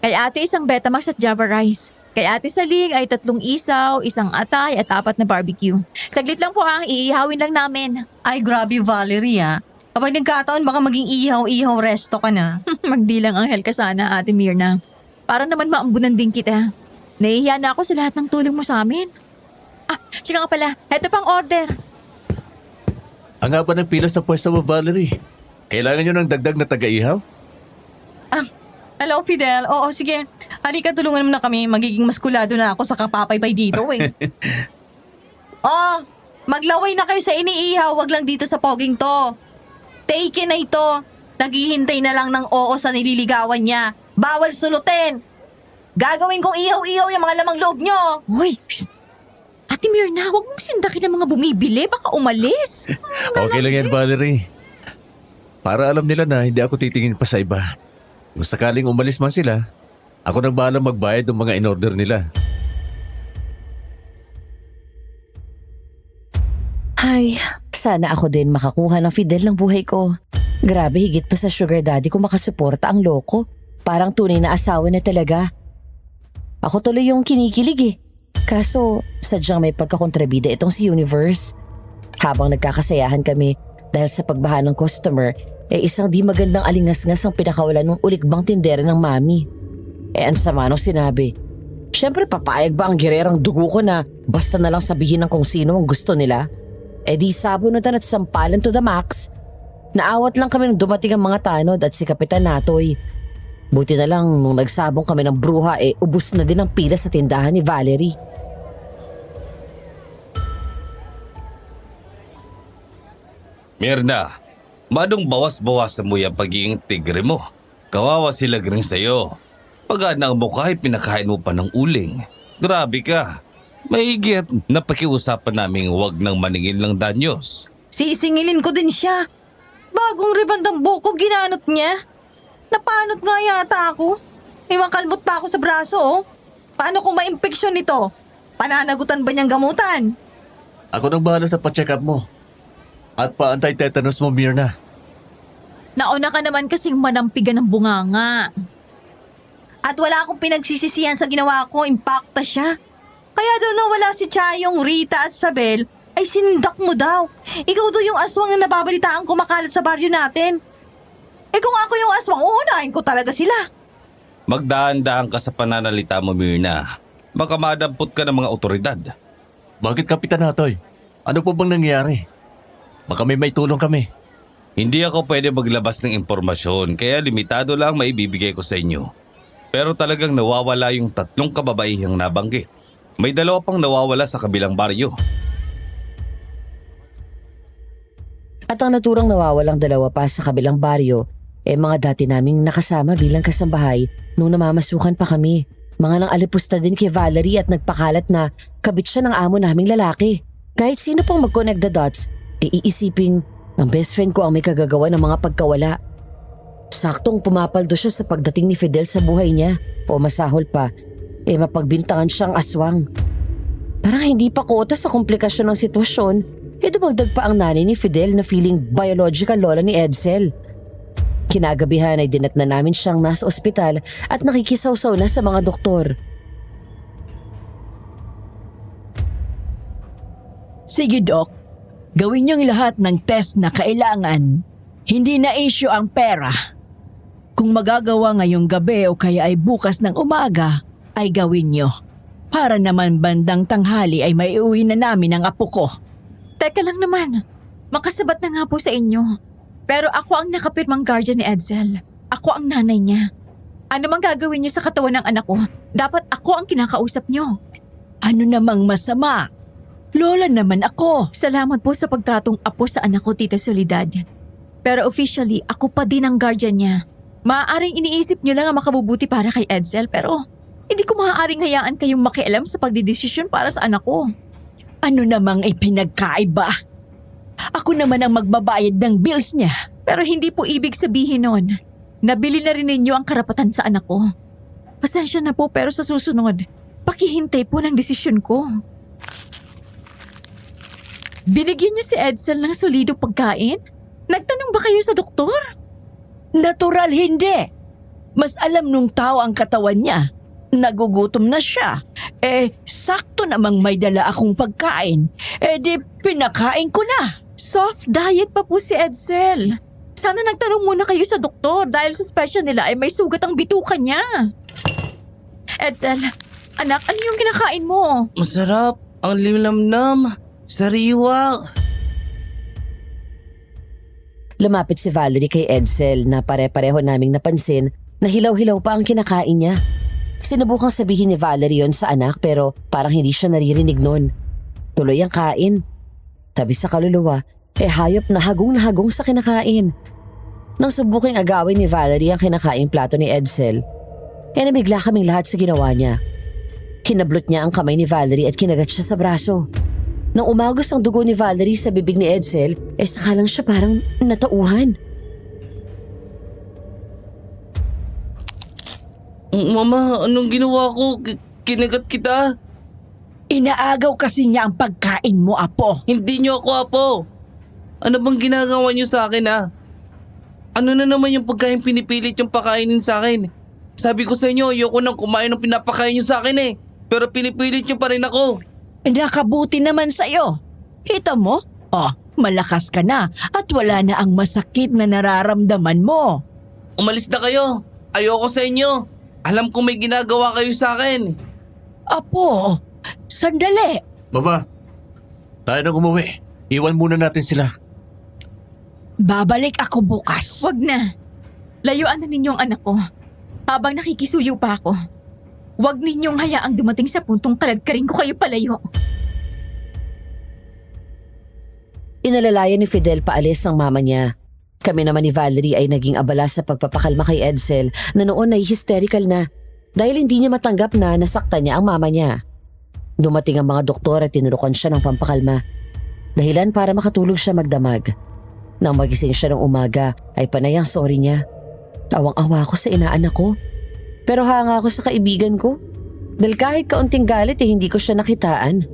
Kay ate 1 Betamax at Java Rice. Kay ate Saling ay 3 isaw, 1 atay at 4 na barbecue. Saglit lang po iihawin lang namin. Ay, grabe Valerie Kapag nagkataon baka maging ihaw-ihaw resto ka na. Magdilang anghel ka sana, Ate Mirna. Para naman maambunan din kita. Nahihiya na ako sa lahat ng tulong mo sa amin. Sika nga pala, eto pang order. Ang haba ng pila sa pwesto mo, Valerie. Kailangan nyo ng dagdag na taga-ihaw? Hello, Fidel. Oo, sige. Halika, tulungan mo na kami. Magiging maskulado na ako sa kapapaybay dito maglaway na kayo sa iniihaw. Wag lang dito sa poging to. Take na ito. Naghihintay na lang ng oo sa nililigawan niya. Bawal sulutin. Gagawin kong ihaw-ihaw yung mga lamang loob nyo. Hoy, Ate Mirna, huwag mong sindakin ang mga bumibili. Baka umalis. Okay lang yan, Valerie. Para alam nila na hindi ako titingin pa sa iba. Kung sakaling umalis man sila, ako nang bahalang magbayad ng mga in-order nila. Ay, sana ako din makakuha ng Fidel ng buhay ko. Grabe, higit pa sa sugar daddy ko makasuporta ang loko. Parang tunay na asawa na talaga. Ako tuloy yung kinikilig Kaso, sadyang may pagkakontrabida itong si Universe. Habang nagkakasayahan kami dahil sa pagbaha ng customer, isang di magandang alingas-ngas ang pinakawalan ng ulikbang tindera ng mami. Ang sama nung sinabi. Siyempre papayag ba ang girerang dugo ko na basta na lang sabihin ng kung sino ang gusto nila? Di sabunutan at sampalan to the max. Naawat lang kami nung dumating ang mga tanod at si Kapitan Natoy. Buti na lang nung nagsabong kami ng bruha ubus na din ang pila sa tindahan ni Valerie. Mirna, manong bawas-bawasan mo yung pagiging tigre mo. Kawawa sila rin sa'yo. Pagana ang mukha ay pinakain mo pa ng uling. Grabe ka. Mahigit na pakiusapan namin huwag nang maningin ng danyos. Sisingilin ko din siya. Bagong ribandang buko ginanot niya. Napanot nga yata ako. May makalmot pa ako sa braso Paano kung ma-impeksyon nito? Pananagutan ba niyang gamutan? Ako nang bahala sa pa-check up mo. At pa-anti-tetanus mo, Mirna. Nauna ka naman kasing manampigan ng bunganga. At wala akong pinagsisisihan sa ginawa ko, impacta siya. Kaya daw nawala si Chayong, Rita at Sabel, ay sinindak mo daw. Ikaw daw yung aswang na nababalitaan kumakalat sa baryo natin. Kung ako yung aswang, uunahin ko talaga sila. Magdaan-daan ka sa pananalita mo, Mirna. Baka madampot ka ng mga otoridad. Bakit, Kapitan Natoy? Ano po bang nangyari? Baka may tulong kami. Hindi ako pwede maglabas ng impormasyon kaya limitado lang maibibigay ko sa inyo. Pero talagang nawawala yung 3 kababaihang nabanggit. May 2 pang nawawala sa kabilang baryo. At ang naturang nawawalang 2 pa sa kabilang baryo, mga dati naming nakasama bilang kasambahay nung namamasukan pa kami. Mga nang alipusta din kay Valerie at nagpakalat na kabit siya ng amo naming lalaki. Kahit sino pang mag-connect the dots, iisiping ang best friend ko ang may kagagawa ng mga pagkawala. Saktong pumapaldo siya sa pagdating ni Fidel sa buhay niya o masahol pa, mapagbintangan siyang aswang. Parang hindi pa kota sa komplikasyon ng sitwasyon, dumagdag pa ang nanay ni Fidel na feeling biological lola ni Edsel. Kinagabihan ay dinatna namin siyang nasa ospital at nakikisawsaw na sa mga doktor. Sige, Doc. Gawin niyong lahat ng test na kailangan. Hindi na issue ang pera. Kung magagawa ngayong gabi o kaya ay bukas ng umaga, ay gawin niyo. Para naman bandang tanghali ay maiuwi na namin ang apo ko. Teka lang naman, makasabat na nga po sa inyo. Pero ako ang nakapirmang guardian ni Edsel. Ako ang nanay niya. Ano mang gagawin niyo sa katawan ng anak ko, dapat ako ang kinakausap niyo. Ano namang masama? Lola naman ako. Salamat po sa pagtratong apo sa anak ko, Tita Soledad. Pero officially, ako pa din ang guardian niya. Maaaring iniisip niyo lang ang makabubuti para kay Edsel, pero hindi ko maaaring hayaan kayong makialam sa pagdidesisyon para sa anak ko. Ano namang ipinagkaiba? Ako naman ang magbabayad ng bills niya. Pero hindi po ibig sabihin nun, nabili na rin ninyo ang karapatan sa anak ko. Pasensya na po pero sa susunod, pakihintay po ng desisyon ko. Binigyan niyo si Edsel ng solidong pagkain? Nagtanong ba kayo sa doktor? Natural hindi. Mas alam nung tao ang katawan niya. Nagugutom na siya. Sakto namang may dala akong pagkain. Di pinakain ko na. Soft diet pa po si Edsel. Sana nagtanong muna kayo sa doktor dahil suspicion nila ay may sugat ang bituka niya. Edsel, anak, ano yung kinakain mo? Masarap. Ang limlamnam. Sariwa. Lumapit si Valerie kay Edsel na pare-pareho naming napansin na hilaw-hilaw pa ang kinakain niya. Sinubukang sabihin ni Valerie yon sa anak pero parang hindi siya naririnig nun. Tuloy ang kain. Tabi sa kaluluwa, hayop na hagong sa kinakain. Nang subuking agawin ni Valerie ang kinakain plato ni Edsel, nabigla kaming lahat sa ginawa niya. Kinablot niya ang kamay ni Valerie at kinagat siya sa braso. Nang umagos ang dugo ni Valerie sa bibig ni Edsel, saka lang siya parang natauhan. Mama, anong ginawa ko? Kinagat kita? Inaagaw kasi niya ang pagkain mo, apo. Hindi niyo ako apo. Ano bang ginagawa niyo sa akin ha? Ano na naman yung pagkain pinipilit yung pakainin sa akin? Sabi ko sa inyo, ayoko nang kumain ng pinapakain niyo sa akin eh. Pero pinipilit niyo pa rin ako. Nakabuti naman sa'yo. Kita mo? Malakas ka na at wala na ang masakit na nararamdaman mo. Umalis na kayo. Ayoko sa inyo. Alam ko may ginagawa kayo sa akin. Apo, sandali. Mama, tayo nang umuwi. Iwan muna natin sila. Babalik ako bukas. Wag na. Layuan na ninyong anak ko. Habang nakikisuyo pa ako. Wag ninyong hayaang dumating sa puntong kaladkarin ko kayo palayo. Inalalayan ni Fidel paalis ang mama niya. Kami naman ni Valerie ay naging abala sa pagpapakalma kay Edsel na noon ay hysterical na dahil hindi niya matanggap na nasaktan niya ang mama niya. Dumating ang mga doktor at tinurukan siya ng pampakalma. Dahilan para makatulog siya magdamag. Nang magising siya ng umaga ay panay ang sorry niya. Awang-awa ako sa inaanak ko. Pero hanga ako sa kaibigan ko. Dahil kahit kaunting galit hindi ko siya nakitaan.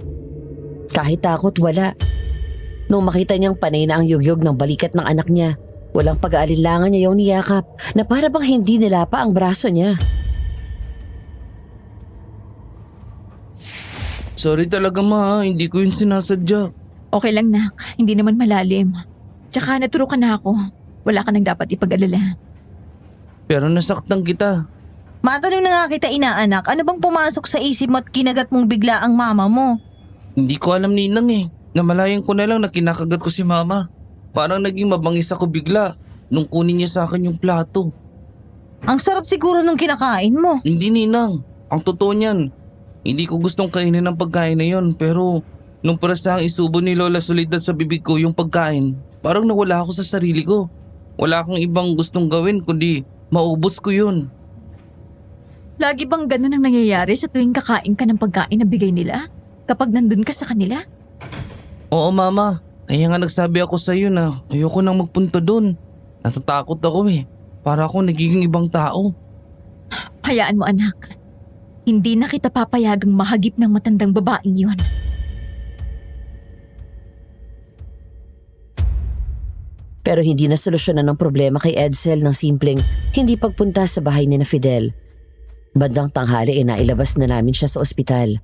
Kahit takot wala. Nung makita niyang panay na ang yugyog ng balikat ng anak niya, walang pag-aalinlangan niya yung niyakap na para bang hindi nilapa ang braso niya. Sorry talaga ma, hindi ko yun sinasadya. Okay lang nak, hindi naman malalim. Tsaka naturukan na ako. Wala ka nang dapat ipag-alala. Pero nasaktan kita. Matanong na nga kita inaanak, ano bang pumasok sa isip mo at kinagat mong bigla ang mama mo? Hindi ko alam ninang eh. Namalayan ko na lang na kinakagat ko si mama. Parang naging mabangis ako bigla nung kunin niya sa akin yung plato. Ang sarap siguro nung kinakain mo. Hindi ninang, ang totoo niyan. Hindi ko gustong kainin ang pagkain na yon pero nung parasang isubo ni Lola Soledad sa bibig ko yung pagkain, parang nawala ako sa sarili ko. Wala akong ibang gustong gawin kundi maubos ko yun. Lagi bang ganun ang nangyayari sa tuwing kakain ka ng pagkain na bigay nila? Kapag nandun ka sa kanila? Oo mama, kaya nga nagsabi ako sa iyo na ayoko nang magpunta doon. Natatakot ako eh, para ako nagiging ibang tao. Hayaan mo anak. Hindi na kita papayagang mahagip ng matandang babaeng yon. Pero hindi na solusyonan ng problema kay Edsel ng simpleng hindi pagpunta sa bahay ni na Fidel. Bandang tanghali nailabas na namin siya sa ospital.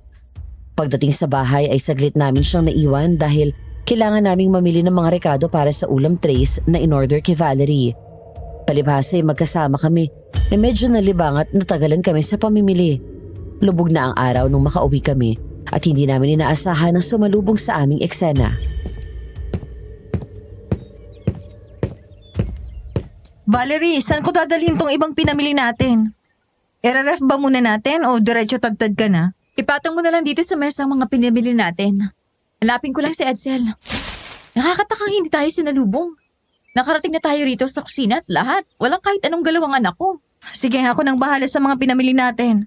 Pagdating sa bahay ay saglit namin siyang naiwan dahil kailangan naming mamili ng mga rekado para sa ulam trays na in-order kay Valerie. Palibhasa ay magkasama kami medyo nalibang at natagalan kami sa pamimili. Lubog na ang araw nung makauwi kami at hindi namin inaasahan ang sumalubong sa aming eksena. Valerie, saan ko dadalhin tong ibang pinamili natin? Ere-ref ba muna natin o diretso tagtad ka na? Ipatong mo na lang dito sa mesa ang mga pinamili natin. Hanapin ko lang si Edsel. Nakakatakang hindi tayo sinalubong. Nakarating na tayo rito sa kusina at lahat. Walang kahit anong galawang anak ko. Sige, ako nang bahala sa mga pinamili natin.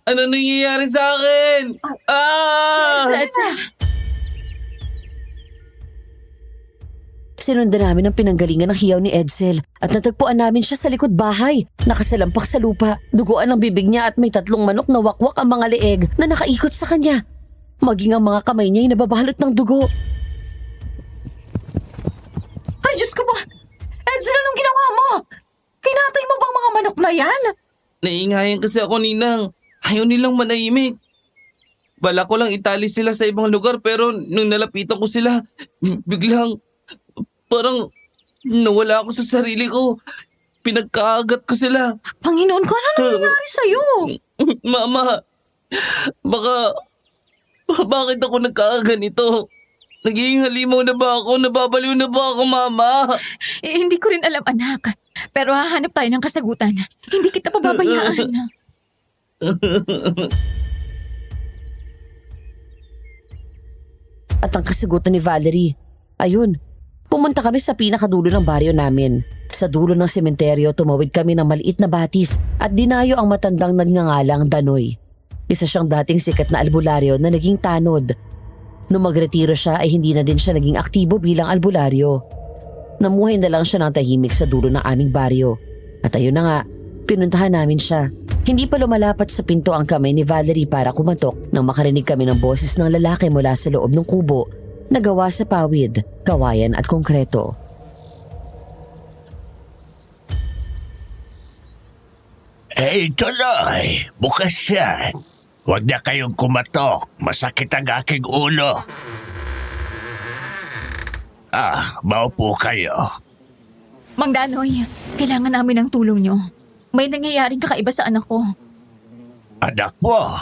Ano nangyayari sa akin? Edsel! Sinundan namin ang pinanggalingan ng hiyaw ni Edsel at natagpuan namin siya sa likod bahay. Nakasalampak sa lupa, duguan ang bibig niya at may 3 manok na wakwak ang mga leeg na nakaikot sa kanya. Maging ang mga kamay niya ay nababalot ng dugo. Ay, Diyos ko ba? Edsel, anong ginawa mo? Kinatay mo bang mga manok na yan? Naiingayan kasi ako, Ninang. Ayaw nilang manahimik. Bala ko lang itali sila sa ibang lugar pero nung nalapitan ko sila, biglang parang nawala ako sa sarili ko. Pinagkaagat ko sila. Panginoon ko, ano nangyayari sa'yo? Mama, bakit ako nagkakaganito? Nagiging halimaw na ba ako? Nababaliw na ba ako, Mama? Hindi ko rin alam, anak. Pero hahanap tayo ng kasagutan. Hindi kita pababayaan. At ang kasagutan ni Valerie, ayun, pumunta kami sa pinakadulo ng baryo namin. Sa dulo ng sementeryo, tumawid kami ng maliit na batis at dinayo ang matandang nagngangalang Danoy. Isa siyang dating sikat na albularyo na naging tanod. Nung magretiro siya ay hindi na din siya naging aktibo bilang albularyo. Namuhay na lang siya ng tahimik sa dulo ng aming baryo. At ayun na nga, pinuntahan namin siya. Hindi pa lumalapat sa pinto ang kamay ni Valerie para kumatok nang makarinig kami ng boses ng lalaki mula sa loob ng kubo na gawa sa pawid, kawayan at konkreto. Tuloy, bukas yan. Huwag na kayong kumatok, masakit ang aking ulo. Maupo kayo. Mang Danoy, kailangan namin ng tulong nyo. May nangyayaring kakaiba sa anak ko. Anak mo,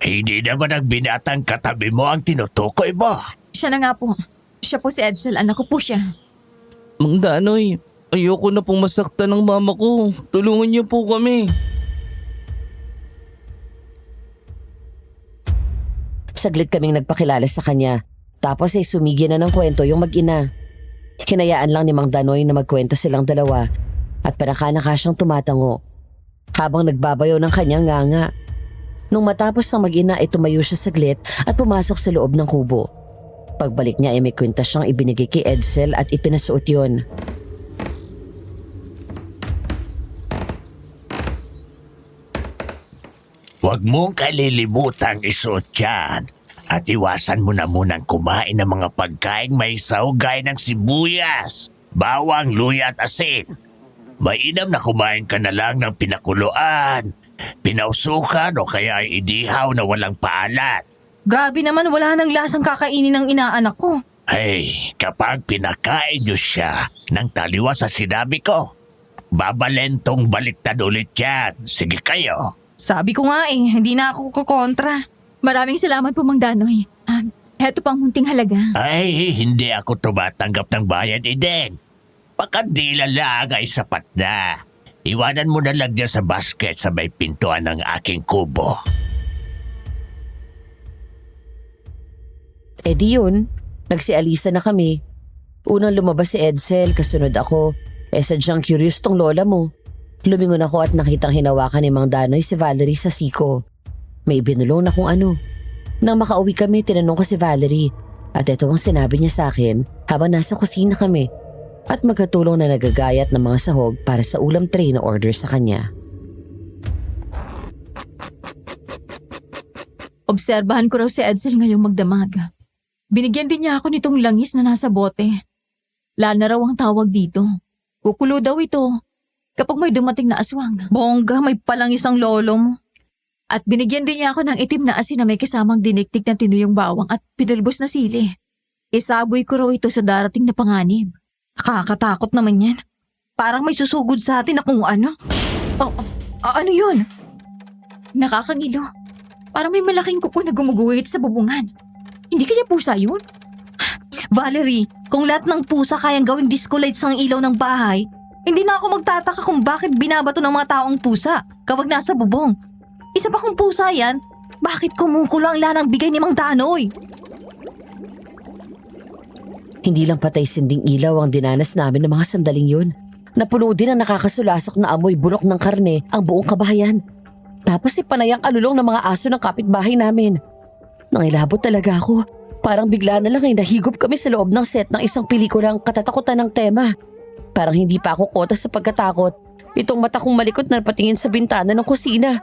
hindi naman ang binatang katabi mo ang tinutukoy mo. Siya na nga po. Siya po si Edsel, anak ko po siya. Mang Danoy, ayoko na pong masaktan ng mama ko. Tulungan niyo po kami. Saglit kaming nagpakilala sa kanya. Tapos ay sumigyan na ng kwento yung mag-ina. Hinayaan lang ni Mang Danoy na magkwento silang dalawa at panaka-naka siyang tumatango habang nagbabayo ng kanyang nganga. Nung matapos ang mag-ina ay tumayo siya saglit at pumasok sa loob ng kubo. Pagbalik niya ay may kwenta siyang ibinigay kay Edsel at ipinasuot yun. Huwag mong kalilimutang isuot yan. At iwasan mo na munang kumain ng mga pagkaing may saugay ng sibuyas, bawang, luya at asin. Mainam na kumain ka na lang ng pinakuluan, pinausukan o kaya ay idihaw na walang paalat. Grabe naman, wala nang lasang kakainin ng inaanak ko. Hey, kapag pinakain niyo siya ng taliwa sa sinabi ko, babalentong baliktad ulit yan. Sige kayo. Sabi ko nga hindi na ako kukontra. Maraming salamat po, Mang Danoy. Heto pang munting halaga. Ay, hindi ako tumatanggap ng bayad, Eden. Pakandila lang ay sapat na. Iwanan mo na lang dyan sa basket sa may pintuan ng aking kubo. Di yun, nagsialisa na kami. Unang lumabas si Edsel, kasunod ako. Sadyang curious tong lola mo. Lumingon ako at nakitang hinawakan ni Mang Danoy si Valerie sa siko. May binulong na kung ano. Nang makauwi kami, tinanong ko si Valerie. At ito ang sinabi niya sa akin habang nasa kusina kami. At magkatulong na nagagayat ng mga sahog para sa ulam tray na order sa kanya. Obserbahan ko raw si Edsel ngayong magdamag. Binigyan din niya ako nitong langis na nasa bote. Lana raw ang tawag dito. Kukulo daw ito kapag may dumating na aswang. Bongga, may palang isang lolo mo. At binigyan din niya ako ng itim na asin na may kasamang diniktik na tinuyong bawang at pinalbos na sili. Isaboy ko raw ito sa darating na panganib. Nakakatakot naman yan. Parang may susugod sa atin na kung ano. Ano yun? Nakakangilo. Parang may malaking kuko na gumuguhit sa bubungan. Hindi kaya pusa yun? Valerie, kung lahat ng pusa kayang gawing disco lights ng ilaw ng bahay, hindi na ako magtataka kung bakit binabato ng mga tao ang pusa kapag nasa bubong. Isa pa kung pusa yan, bakit kumukulo ang lanang bigay ni Mang Danoy? Hindi lang patay sinding ilaw ang dinanas namin ng mga sandaling yun. Napuno din ang nakakasulasok na amoy bulok ng karne ang buong kabahayan. Tapos ipanay ang alulong ng mga aso ng kapitbahay namin. Nangilabot talaga ako. Parang bigla na lang ay nahigop kami sa loob ng set ng isang pelikulang katatakutan ng tema. Parang hindi pa ako kota sa pagkatakot. Itong mata kong malikot na patingin sa bintana ng kusina.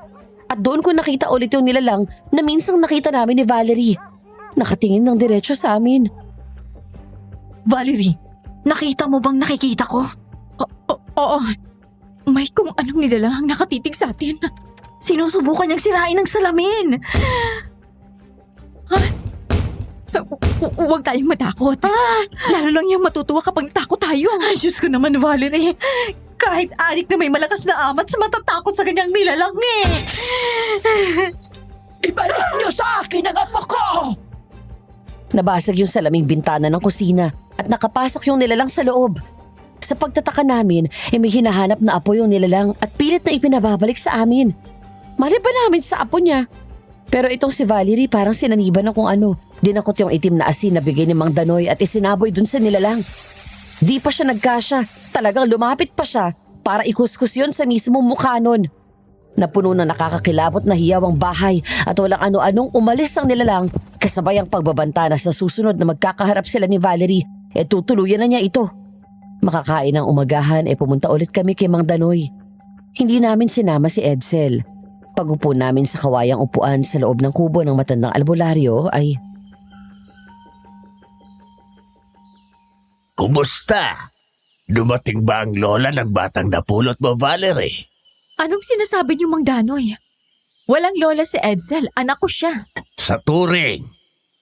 At doon ko nakita ulit yung nilalang na minsang nakita namin ni Valerie. Nakatingin ng diretso sa amin. Valerie, nakita mo bang nakikita ko? Oo. May kung anong nilalang ang nakatitig sa atin. Sinusubukan niyang sirain ang salamin. Huwag tayong matakot. Lalo lang niyang matutuwa kapag natakot tayo. Ay, Diyos ko naman, Valerie. Kahit anik na may malakas na amat sa matatakot sa ganyang nilalang eh. Ibalik niyo sa akin ang apo ko! Nabasag yung salaming bintana ng kusina at nakapasok yung nilalang sa loob. Sa pagtataka namin, may hinahanap na apo yung nilalang at pilit na ipinababalik sa amin. Mali ba namin sa apo niya? Pero itong si Valerie parang sinaniban ng kung ano. Dinakot yung itim na asin na bigay ni Mang Danoy at isinaboy dun sa nilalang. Di pa siya nagkasya. Talagang lumapit pa siya para ikuskus yun sa mismong mukha nun. Napuno na nakakakilabot na hiyaw ang bahay at walang ano-anong umalis ang nilalang kasabay ang pagbabanta na sa susunod na magkakaharap sila ni Valerie tutuluyan na niya ito. Makakain ng umagahan pumunta ulit kami kay Mang Danoy. Hindi namin sinama si Edsel. Pag-upo namin sa kawayang upuan sa loob ng kubo ng matandang albularyo ay... Kumusta? Dumating ba ang lola ng batang napulot mo, Valerie? Anong sinasabi niyo, Mang Danoy? Walang lola si Edsel. Anak ko siya. Sa turing.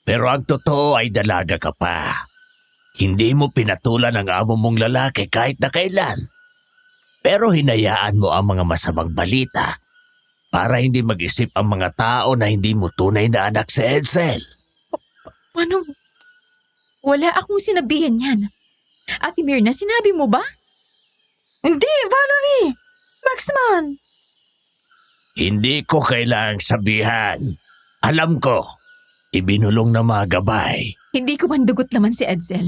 Pero ang totoo ay dalaga ka pa. Hindi mo pinatulan ang amo mong lalaki kahit na kailan. Pero hinayaan mo ang mga masamang balita para hindi mag-isip ang mga tao na hindi mo tunay na anak si Edsel. Ano? Wala akong sinabihan yan. Ate Mirna, sinabi mo ba? Hindi, Valerie. Maxman. Hindi ko kailangang sabihan. Alam ko, ibinulong na mga gabay. Hindi ko man dugot naman si Edsel.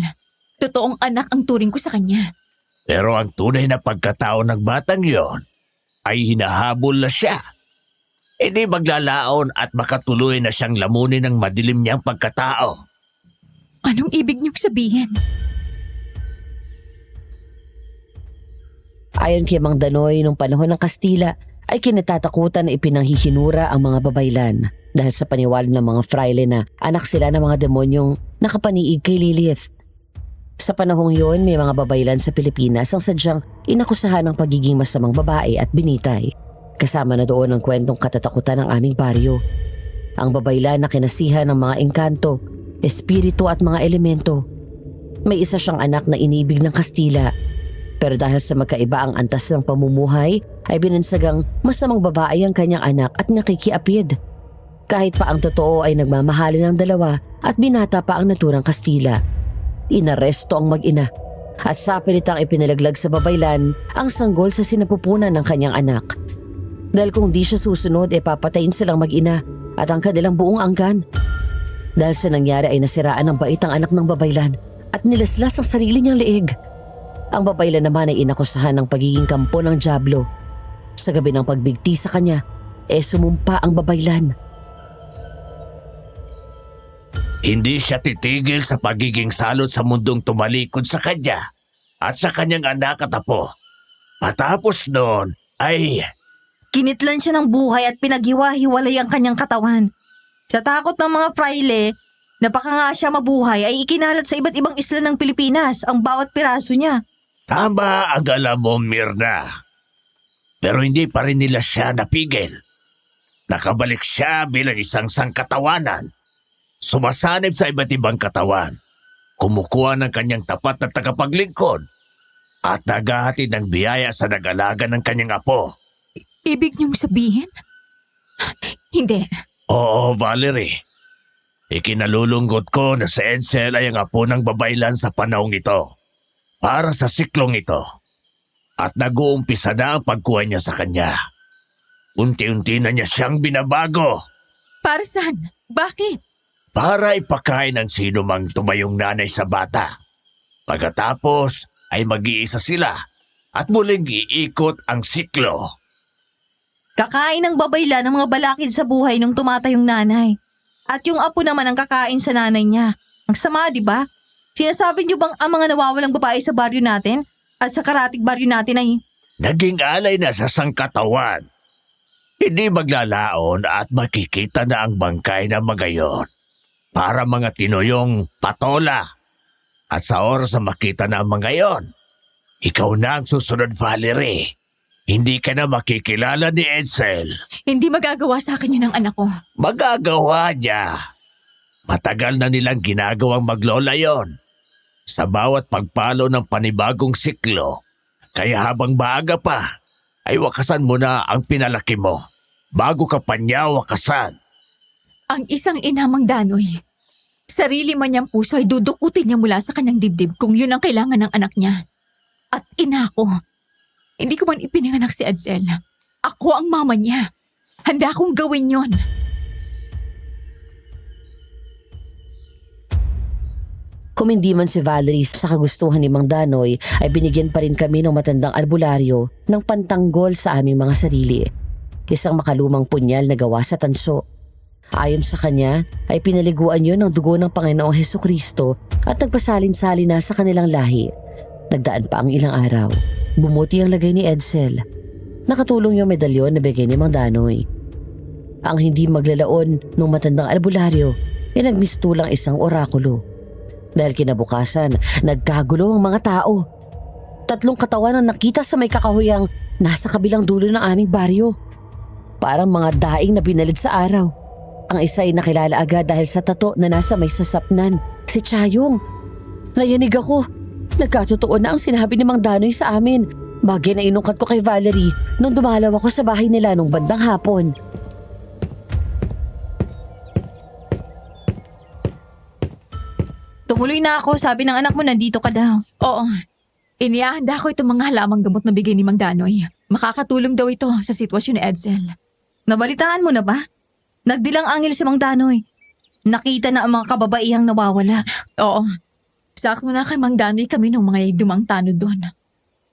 Totoong anak ang turing ko sa kanya. Pero ang tunay na pagkatao ng batang yon ay hinahabol na siya. Hindi maglalaon at makatuloy na siyang lamunin ng madilim niyang pagkatao. Anong ibig niyong sabihin? Ayon kay Mang Danoy, nung panahon ng Kastila ay kinatatakutan na ipinanghihinura ang mga babaylan dahil sa paniwala ng mga fraile na anak sila ng mga demonyong nakapaniig kay Lilith. Sa panahong yon, may mga babaylan sa Pilipinas ang sadyang inakusahan ng pagiging masamang babae at binitay. Kasama na doon ang kwentong katatakutan ng aming baryo. Ang babaylan na kinasihan ng mga engkanto, espiritu at mga elemento. May isa siyang anak na inibig ng Kastila. Pero dahil sa magkaiba ang antas ng pamumuhay, ay binansagang masamang babae ang kanyang anak at nakikiapid. Kahit pa ang totoo ay nagmamahalin ng dalawa at binata pa ang naturang Kastila. Inaresto ang mag-ina at sa pilitang ipinalaglag sa babaylan ang sanggol sa sinapupunan ng kanyang anak. Dahil kung di siya susunod, papatayin silang mag-ina at ang kanilang buong angkan. Dahil sa nangyari ay nasiraan ng bait ang anak ng babaylan at nilaslas ang sarili niyang leeg. Ang babaylan naman ay inakusahan ng pagiging kampo ng dyablo. Sa gabi ng pagbigti sa kanya, sumumpa ang babaylan. Hindi siya titigil sa pagiging salot sa mundong tumalikod sa kanya at sa kanyang anak at apo. Matapos noon ay... Kinitlan siya ng buhay at pinaghiwa-hiwalay ang kanyang katawan. Sa takot ng mga fraile, Napaka nga siya mabuhay ay ikinalat sa iba't ibang isla ng Pilipinas ang bawat piraso niya. Tama ang alam mo, Mirna. Pero hindi pa rin nila siya napigil. Nakabalik siya bilang isang sangkatawanan. Sumasanib sa iba't ibang katawan. Kumukuha ng kanyang tapat na tagapaglingkod. At naghahatid ng biyaya sa nag-alaga ng kanyang apo. Ibig niyong sabihin? Hindi. Oo, Valerie. Ikinalulungkot ko na si Edsel ay ang apo ng babaylan sa panahong ito. Para sa siklong ito. At nag-uumpisa na ang pagkuha niya sa kanya. Unti-unti na niya siyang binabago. Para saan? Bakit? Para ipakain ng sino mang tumayong nanay sa bata. Pagkatapos ay mag-iisa sila at muling iikot ang siklo. Kakain ng babayla ng mga balakid sa buhay nung tumatayong nanay. At yung apo naman ang kakain sa nanay niya. Ang sama, di ba? Sinasabi niyo bang ang mga nawawalang babae sa baryo natin at sa karatig baryo natin ay Naging alay na sa sangkatawan. Hindi maglalaon at makikita na ang bangkay na magayon. Para mga tinoyong patola. At sa oras na makita na ang mga yon, ikaw na ang susunod, Valerie. Hindi ka na makikilala ni Edsel. Hindi magagawa sa akin yun ng anak ko. Magagawa niya. Matagal na nilang ginagawang maglola yon. Sa bawat pagpalo ng panibagong siklo. Kaya habang maaga pa, ay wakasan mo na ang pinalaki mo. Bago ka pa niya wakasan. Ang isang inamang Danoy, sarili man niyang puso ay dudukutin niya mula sa kanyang dibdib kung yun ang kailangan ng anak niya. At ina ko, hindi ko man ipinanganak si Edsel. Ako ang mama niya. Handa akong gawin yon. Kung hindi man si Valerie sa kagustuhan ni Mang Danoy, ay binigyan pa rin kami ng matandang albularyo ng pantanggol sa aming mga sarili. Isang makalumang punyal na gawa sa tanso. Ayon sa kanya, ay pinaliguan yun ng dugo ng Panginoong Hesukristo at nagpasalin-salin na sa kanilang lahi. Nagdaan pa ang ilang araw. Bumuti ang lagay ni Edsel. Nakatulong yung medalyon na bigay ni Mang Danoy. Ang hindi maglalaon ng matandang albularyo ay nagmistulang isang orakulo. Dahil kinabukasan, nagkagulo ang mga tao. 3 katawan ang nakita sa may kakahuyang nasa kabilang dulo ng aming baryo. Parang mga daing na binalid sa araw. Ang isa ay nakilala agad dahil sa tato na nasa may sasapnan, si Chayong. Nayanig ako. Nagkatotoo na ang sinabi ni Mang Danoy sa amin. Bagay na inungkat ko kay Valerie nung dumalaw ako sa bahay nila nung bandang hapon. tumuloy na ako, sabi ng anak mo nandito ka daw. Oo. Inihahanda ko itong mga halamang gamot na bigay ni Mang Danoy. Makakatulong daw ito sa sitwasyon ni Edsel. Nabalitaan mo na ba? Nagdilang angil si Mang Danoy. Nakita na ang mga kababaihang nawawala. Oo. Sakto na kay Mang Danoy kami nung mga dumang tanod doon.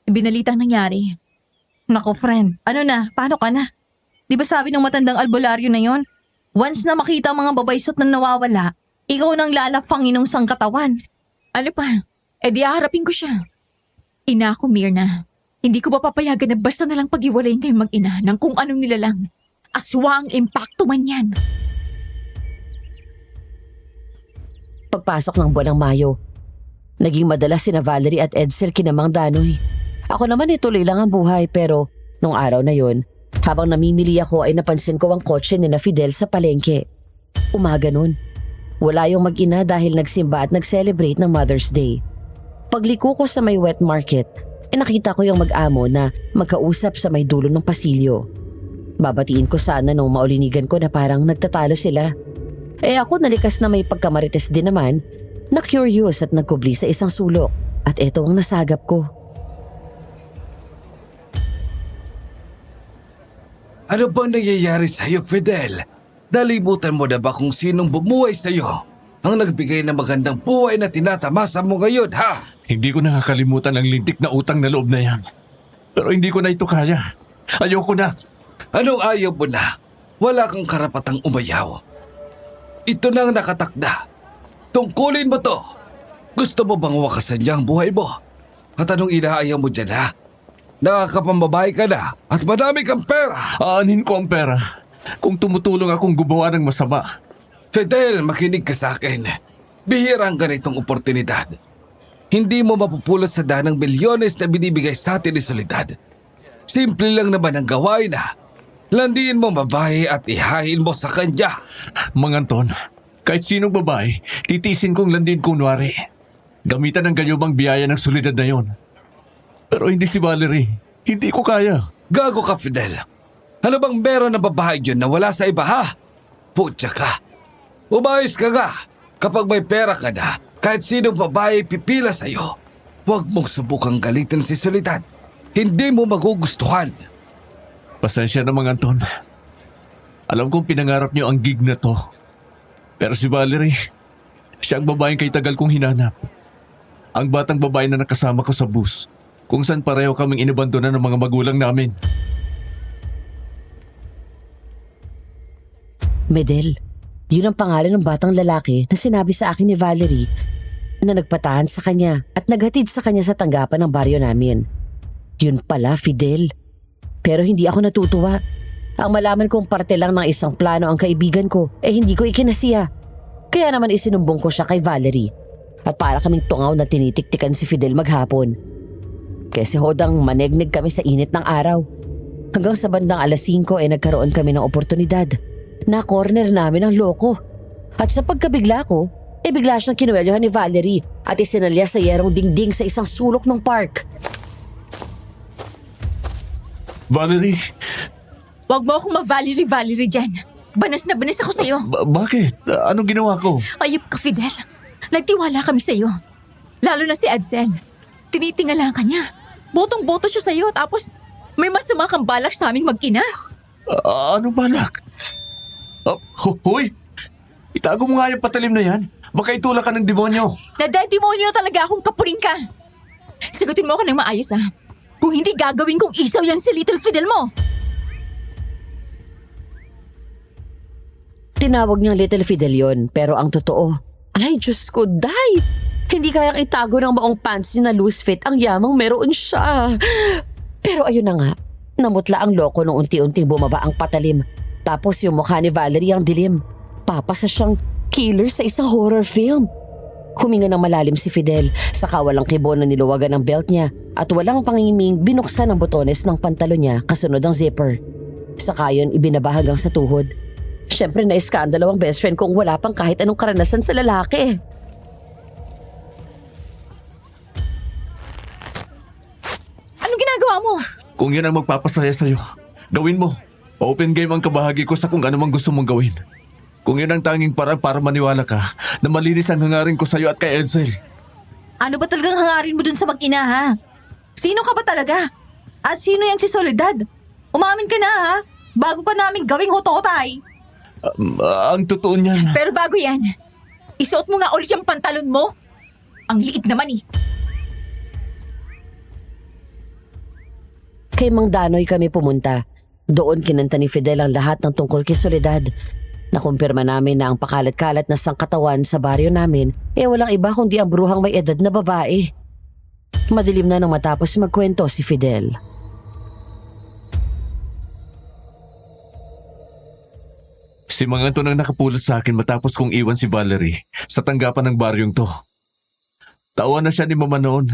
Binalitang nangyari. Nako friend, ano na? Paano ka na? Di ba sabi ng matandang albularyo na yon? Once na makita ang mga babaysot na nawawala, ikaw nang lalafangin ng sangkatawan. Ano pa? Di haharapin ko siya. Ina ko, Mirna. Hindi ko ba papayagan na basta nalang pag-iwalayin kayo mag-ina ng kung anong nilalang. Aswa ang impacto man yan. Pagpasok ng buwan ng Mayo, naging madalas sina Valerie at Edsel kina Mang Danoy. Ako naman tuloy lang ang buhay pero nung araw na yon, habang namimili ako ay napansin ko ang kotse ni na Fidel sa palengke. Umaga nun. Wala yung mag-ina dahil nagsimba at nag-celebrate ng Mother's Day. Pagliko ko sa may wet market, nakita ko yung mag-amo na magkausap sa may dulo ng pasilyo. Babatiin ko sana nung maulinigan ko na parang nagtatalo sila. Ako nalikas na may pagkamarites din naman, na curious at nagkubli sa isang sulok at eto ang nasagap ko. Ano bang nangyayari sa'yo, Fidel? Nalimutan mo na ba kung sinong bumuhay sa'yo? Ang nagbigay ng magandang buhay na tinatamasa mo ngayon, ha? Hindi ko nakakalimutan ang lintik na utang na loob na yan. Pero hindi ko na ito kaya. Ayoko na. Anong ayaw mo na? Wala kang karapatang umayaw. Ito na ang nakatakda. Tungkulin mo to. Gusto mo bang wakasan niya ang buhay mo? At anong inaayaw mo dyan, ha? Nakakapambabae ka na at madami kang pera. Aanin ko ang pera kung tumutulong akong gumawa ng masama. Fidel, makinig ka sa akin. Bihira ang ganitong oportunidad. Hindi mo mapupulot sa danang bilyones na binibigay sa atin ni Soledad. Simple lang naman ang gawain na. Landiin mo babae at ihahin mo sa kanya. Mang Anton, kahit sinong babae, titisin kong landin kunwari. Gamitan ng ganyobang biyaya ng Soledad na yon. Pero hindi si Valerie. Hindi ko kaya. Gago ka, Fidel. Ano bang meron na babae yun na wala sa iba, ha? Putya ka. Umayos ka nga. Kapag may pera ka na, kahit sinong babae pipila sa'yo, huwag mong subukang galitin si Soledad. Hindi mo magugustuhan. Pasensya na, Mang Anton. Alam kong pinangarap niyo ang gig na to. Pero si Valerie, siya ang babaeng kay tagal kong hinanap. Ang batang babae na nakasama ko sa bus, kung saan pareho kaming inabandona ng mga magulang namin. Medel, yun ang pangalan ng batang lalaki na sinabi sa akin ni Valerie na nagpatahan sa kanya at naghatid sa kanya sa tanggapan ng baryo namin. Yun pala, Fidel. Pero hindi ako natutuwa. Ang malaman kong parte lang ng isang plano ang kaibigan ko, hindi ko ikinasiya. Kaya naman isinumbong ko siya kay Valerie. At para kaming tungaw na tinitiktikan si Fidel maghapon. Kasi hodang manegnig kami sa init ng araw. Hanggang sa bandang 5:00 ay nagkaroon kami ng oportunidad. Na-corner namin ang loko. At sa pagkabigla ko, bigla siyang kinuwelyohan ni Valerie at isinalya sa yerong dingding sa isang sulok ng park. Valerie, Huwag mo akong ma-Valerie dyan. Banas na banas ako sa'yo. bakit? Anong ginawa ko? Ayop ka, Fidel. Nagtiwala kami sa'yo. Lalo na si Adsel. Tinitingala ka niya. Botong-boto siya sa'yo tapos may masama kang balak sa aming mag-ina. Anong balak? Hoy! Itago mo nga yung patalim na yan. Baka itulak ka ng demonyo. Nadademonyo talaga akong kapuling ka. Sagutin mo ako ng maayos Kung hindi gagawin kong isaw yan si Little Fidel mo. Tinawag niyang Little Fidel yun, pero ang totoo, ay Diyos ko, day! Hindi kayang itago ng maong pants niya na loose fit ang yamang meron siya. Pero ayun na nga, namutla ang loko nung unti-unting bumaba ang patalim. Tapos yung mukha ni Valerie ang dilim. Papasa siyang killer sa isang horror film. Huminga ng malalim si Fidel, saka walang kibo na niluwagan ang belt niya at walang pangingiming binuksan ang botones ng pantalo niya kasunod ang zipper. Saka yun ibinaba hanggang sa tuhod. Siyempre na-iskandalo ang best friend kung wala pang kahit anong karanasan sa lalaki. Anong ginagawa mo? Kung yan ang magpapasaya sa'yo, gawin mo. Open game ang kabahagi ko sa kung ano mang gusto mong gawin. Kung yan ang tanging parang para maniwala ka na malinis ang hangarin ko sa'yo at kay Edsel. Ano ba talagang hangarin mo dun sa mag-ina, ha? Sino ka ba talaga? At sino yan si Soledad? Umamin ka na, ha? Bago ka namin gawing hototay. Ang totoo niyan. Pero bago yan, isuot mo nga ulit yung pantalon mo. Ang liit naman Kay Mang Danoy kami pumunta. Doon kinanta ni Fidel ang lahat ng tungkol kay Soledad. Nakumpirma namin na ang pakalat-kalat na sangkatawan sa baryo namin walang iba kundi ang bruhang may edad na babae. Madilim na nang matapos magkwento si Fidel. Si Mang Anton ang nakapulot sa akin matapos kong iwan si Valerie sa tanggapan ng baryong to. Tawa na siya ni Mama noon.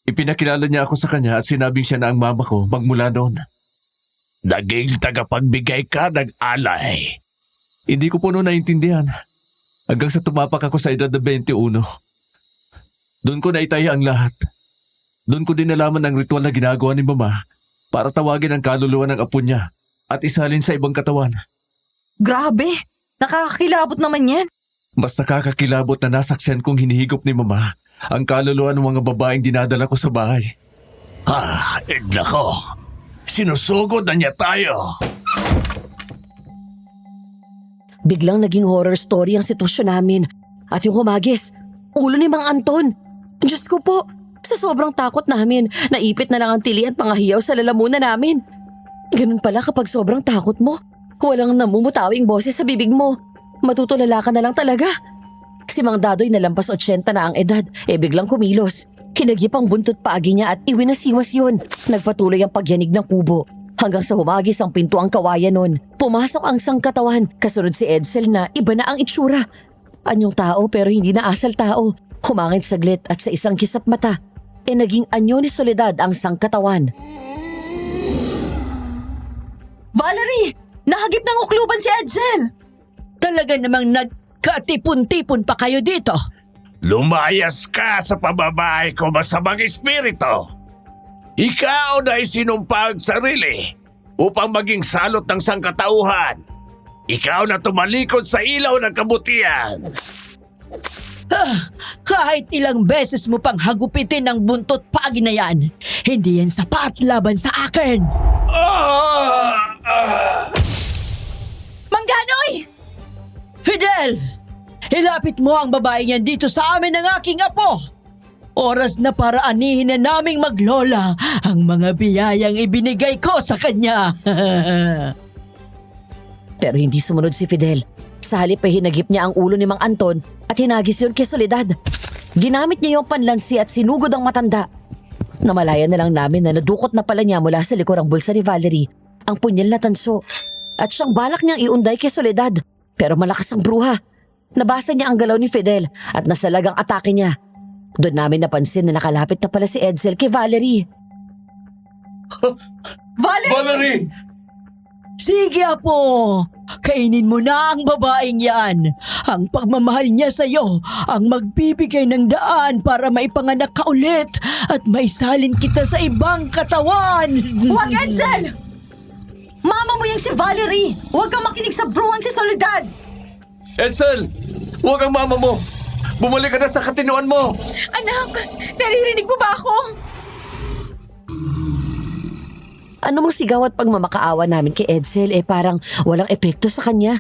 Ipinakilala niya ako sa kanya at sinabing siya na ang mama ko magmula noon. Naging tagapagbigay ka ng alay. Hindi ko po noon naintindihan. Hanggang sa tumapak ako sa edad na 21. Doon ko naitaya ang lahat. Doon ko din nalaman ang ritual na ginagawa ni Mama para tawagin ang kaluluwa ng apo niya at isalin sa ibang katawan. Grabe, nakakakilabot naman yan. Mas nakakakilabot na nasaksihan kong hinihigop ni Mama ang kaluluwa ng mga babaeng dinadala ko sa bahay. Nako. Sinusugod na niya tayo. Biglang naging horror story ang sitwasyon namin. At yung humagis, ulo ni Mang Anton. Diyos ko po, sa sobrang takot namin, naipit na lang ang tili at pangahiyaw sa lalamunan namin. Ganun pala kapag sobrang takot mo, walang namumutawing boses sa bibig mo. Matutulala ka na lang talaga. Si Mang Dadoy na lampas 80 na ang edad, biglang kumilos. Kinagip ang buntot paagi niya at iwinasiwas yun. Nagpatuloy ang pagyanig ng kubo. Hanggang sa humagis ang pinto ang kawayan nun. Pumasok ang sangkatawan, kasunod si Edsel na iba na ang itsura. Anyong tao pero hindi na asal tao. Humangit saglit at sa isang kisap mata, naging anyo ni Soledad ang sangkatawan. Valerie! Nahagip ng ukluban si Edsel! Talaga namang nagkatipon-tipon pa kayo dito. Lumayas ka sa pababae ko, masamang espiritu. Ikaw na isinumpa ang sarili upang maging salot ng sangkatauhan. Ikaw na tumalikod sa ilaw ng kabutihan. Kahit ilang beses mo pang hagupitin ang buntot pagi na yan, hindi yan sapat laban sa akin. Mangganoy! Fidel! Ilapit mo ang babaeng yan dito sa amin ng aking apo. Oras na para anihin na naming maglola ang mga biyayang ibinigay ko sa kanya. Pero hindi sumunod si Fidel. Sa halip ay hinagip niya ang ulo ni Mang Anton at hinagis yun kay Soledad. Ginamit niya yung panlansi at sinugod ang matanda. Namalayan na lang namin na nadukot na pala niya mula sa likurang bulsa ni Valerie ang punyal na tanso. At siyang balak niyang iunday kay Soledad. Pero malakas ang bruha. Nabasa niya ang galaw ni Fidel at nasalagang atake niya. Doon namin napansin na nakalapit na pala si Edsel kay Valerie. Valerie! Sige apo, kainin mo na ang babaeng yan. Ang pagmamahal niya sa iyo ang magbibigay ng daan para maipanganak ka ulit at maisalin kita sa ibang katawan. Huwag, Edsel! Mama mo yung si Valerie! Huwag kang makinig sa bruhang si Soledad! Edsel! Huwag ang mama mo! Bumalik ka na sa katinuan mo! Anak, naririnig mo ba ako? Ano mong sigaw at pagmamakaawa namin kay Edsel parang walang epekto sa kanya.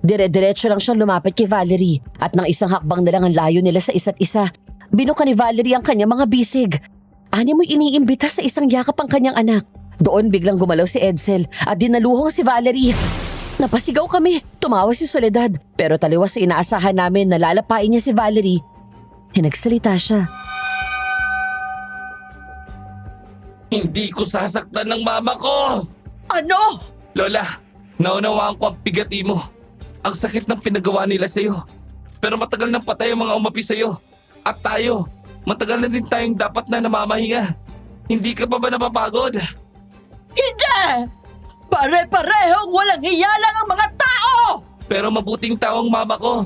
Dire-diretso lang siyang lumapit kay Valerie at nang isang hakbang na lang ang layo nila sa isa't isa, binuka ni Valerie ang kanyang mga bisig. Ani mo'y iniimbita sa isang yakap ang kanyang anak. Doon biglang gumalaw si Edsel at dinaluhong si Valerie. Napasigaw kami, tumawa si Soledad pero taliwas sa inaasahan namin na lalapain niya si Valerie. Nagsalita siya. Hindi ko sasaktan ng mama ko! Ano? Lola, naunawaan ko ang pigati mo. Ang sakit ng pinagawa nila sa'yo. Pero matagal nang patay ang mga umapi sa'yo. At tayo, matagal na din tayong dapat na namamahinga. Hindi ka pa ba napapagod? Hindi! Pare-parehong walang hiya lang ang mga tao! Pero mabuting tao ang mama ko.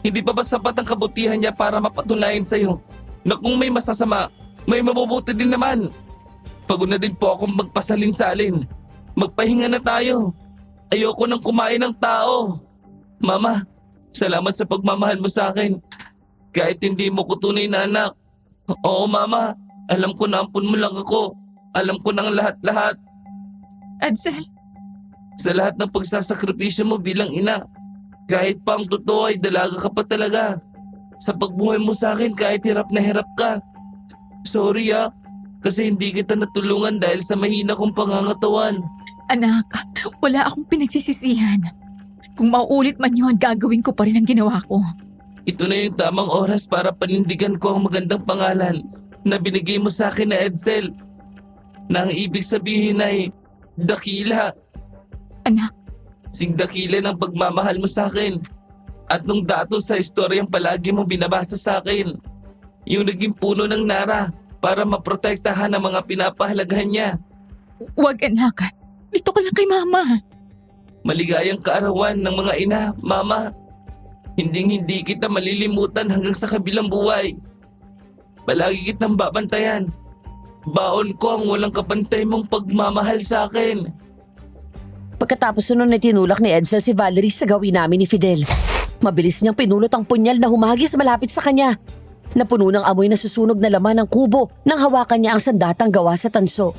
Hindi pa ba sapat ang kabutihan niya para mapatunayan sa'yo na kung may masasama, may mabubuti din naman? Pagod na din po akong magpasalin-salin. Magpahinga na tayo. Ayoko nang kumain ng tao. Mama, salamat sa pagmamahal mo sa akin. Kahit hindi mo ko tunay na anak. Oo, Mama. Alam ko na ampun mo lang ako. Alam ko ng lahat-lahat. Edsel, Sa lahat ng pagsasakripisyo mo bilang ina. Kahit pa ang totoo ay dalaga ka pa talaga. Sa pagbuhay mo sa akin kahit hirap na hirap ka. Sorry kasi hindi kita natulungan dahil sa mahina kong pangangatawan. anak, wala akong pinagsisisihan. Kung mauulit man yun, gagawin ko pa rin ang ginawa ko. Ito na yung tamang oras para panindigan ko ang magandang pangalan na binigay mo sa akin na Edsel. Na ang ibig sabihin ay dakila. Anak, Sing dakila ng pagmamahal mo sa akin. At nung dato sa istoryang palagi mong binabasa sa akin. Yung naging puno ng Nara para maprotektahan ang mga pinapahalagahan niya. wag anak. Dito ka lang kay Mama. Maligayang kaarawan ng mga ina, Mama. Hinding-hindi kita malilimutan hanggang sa kabilang buhay. Palagi kitang babantayan. Baon ko ang walang kapantay mong pagmamahal sa akin. Pagkatapos nun ay tinulak ni Edsel si Valerie sa gawin namin ni Fidel. Mabilis niyang pinulot ang punyal na humagis malapit sa kanya. Napuno ng amoy na susunog na laman ng kubo nang hawakan niya ang sandatang gawa sa tanso.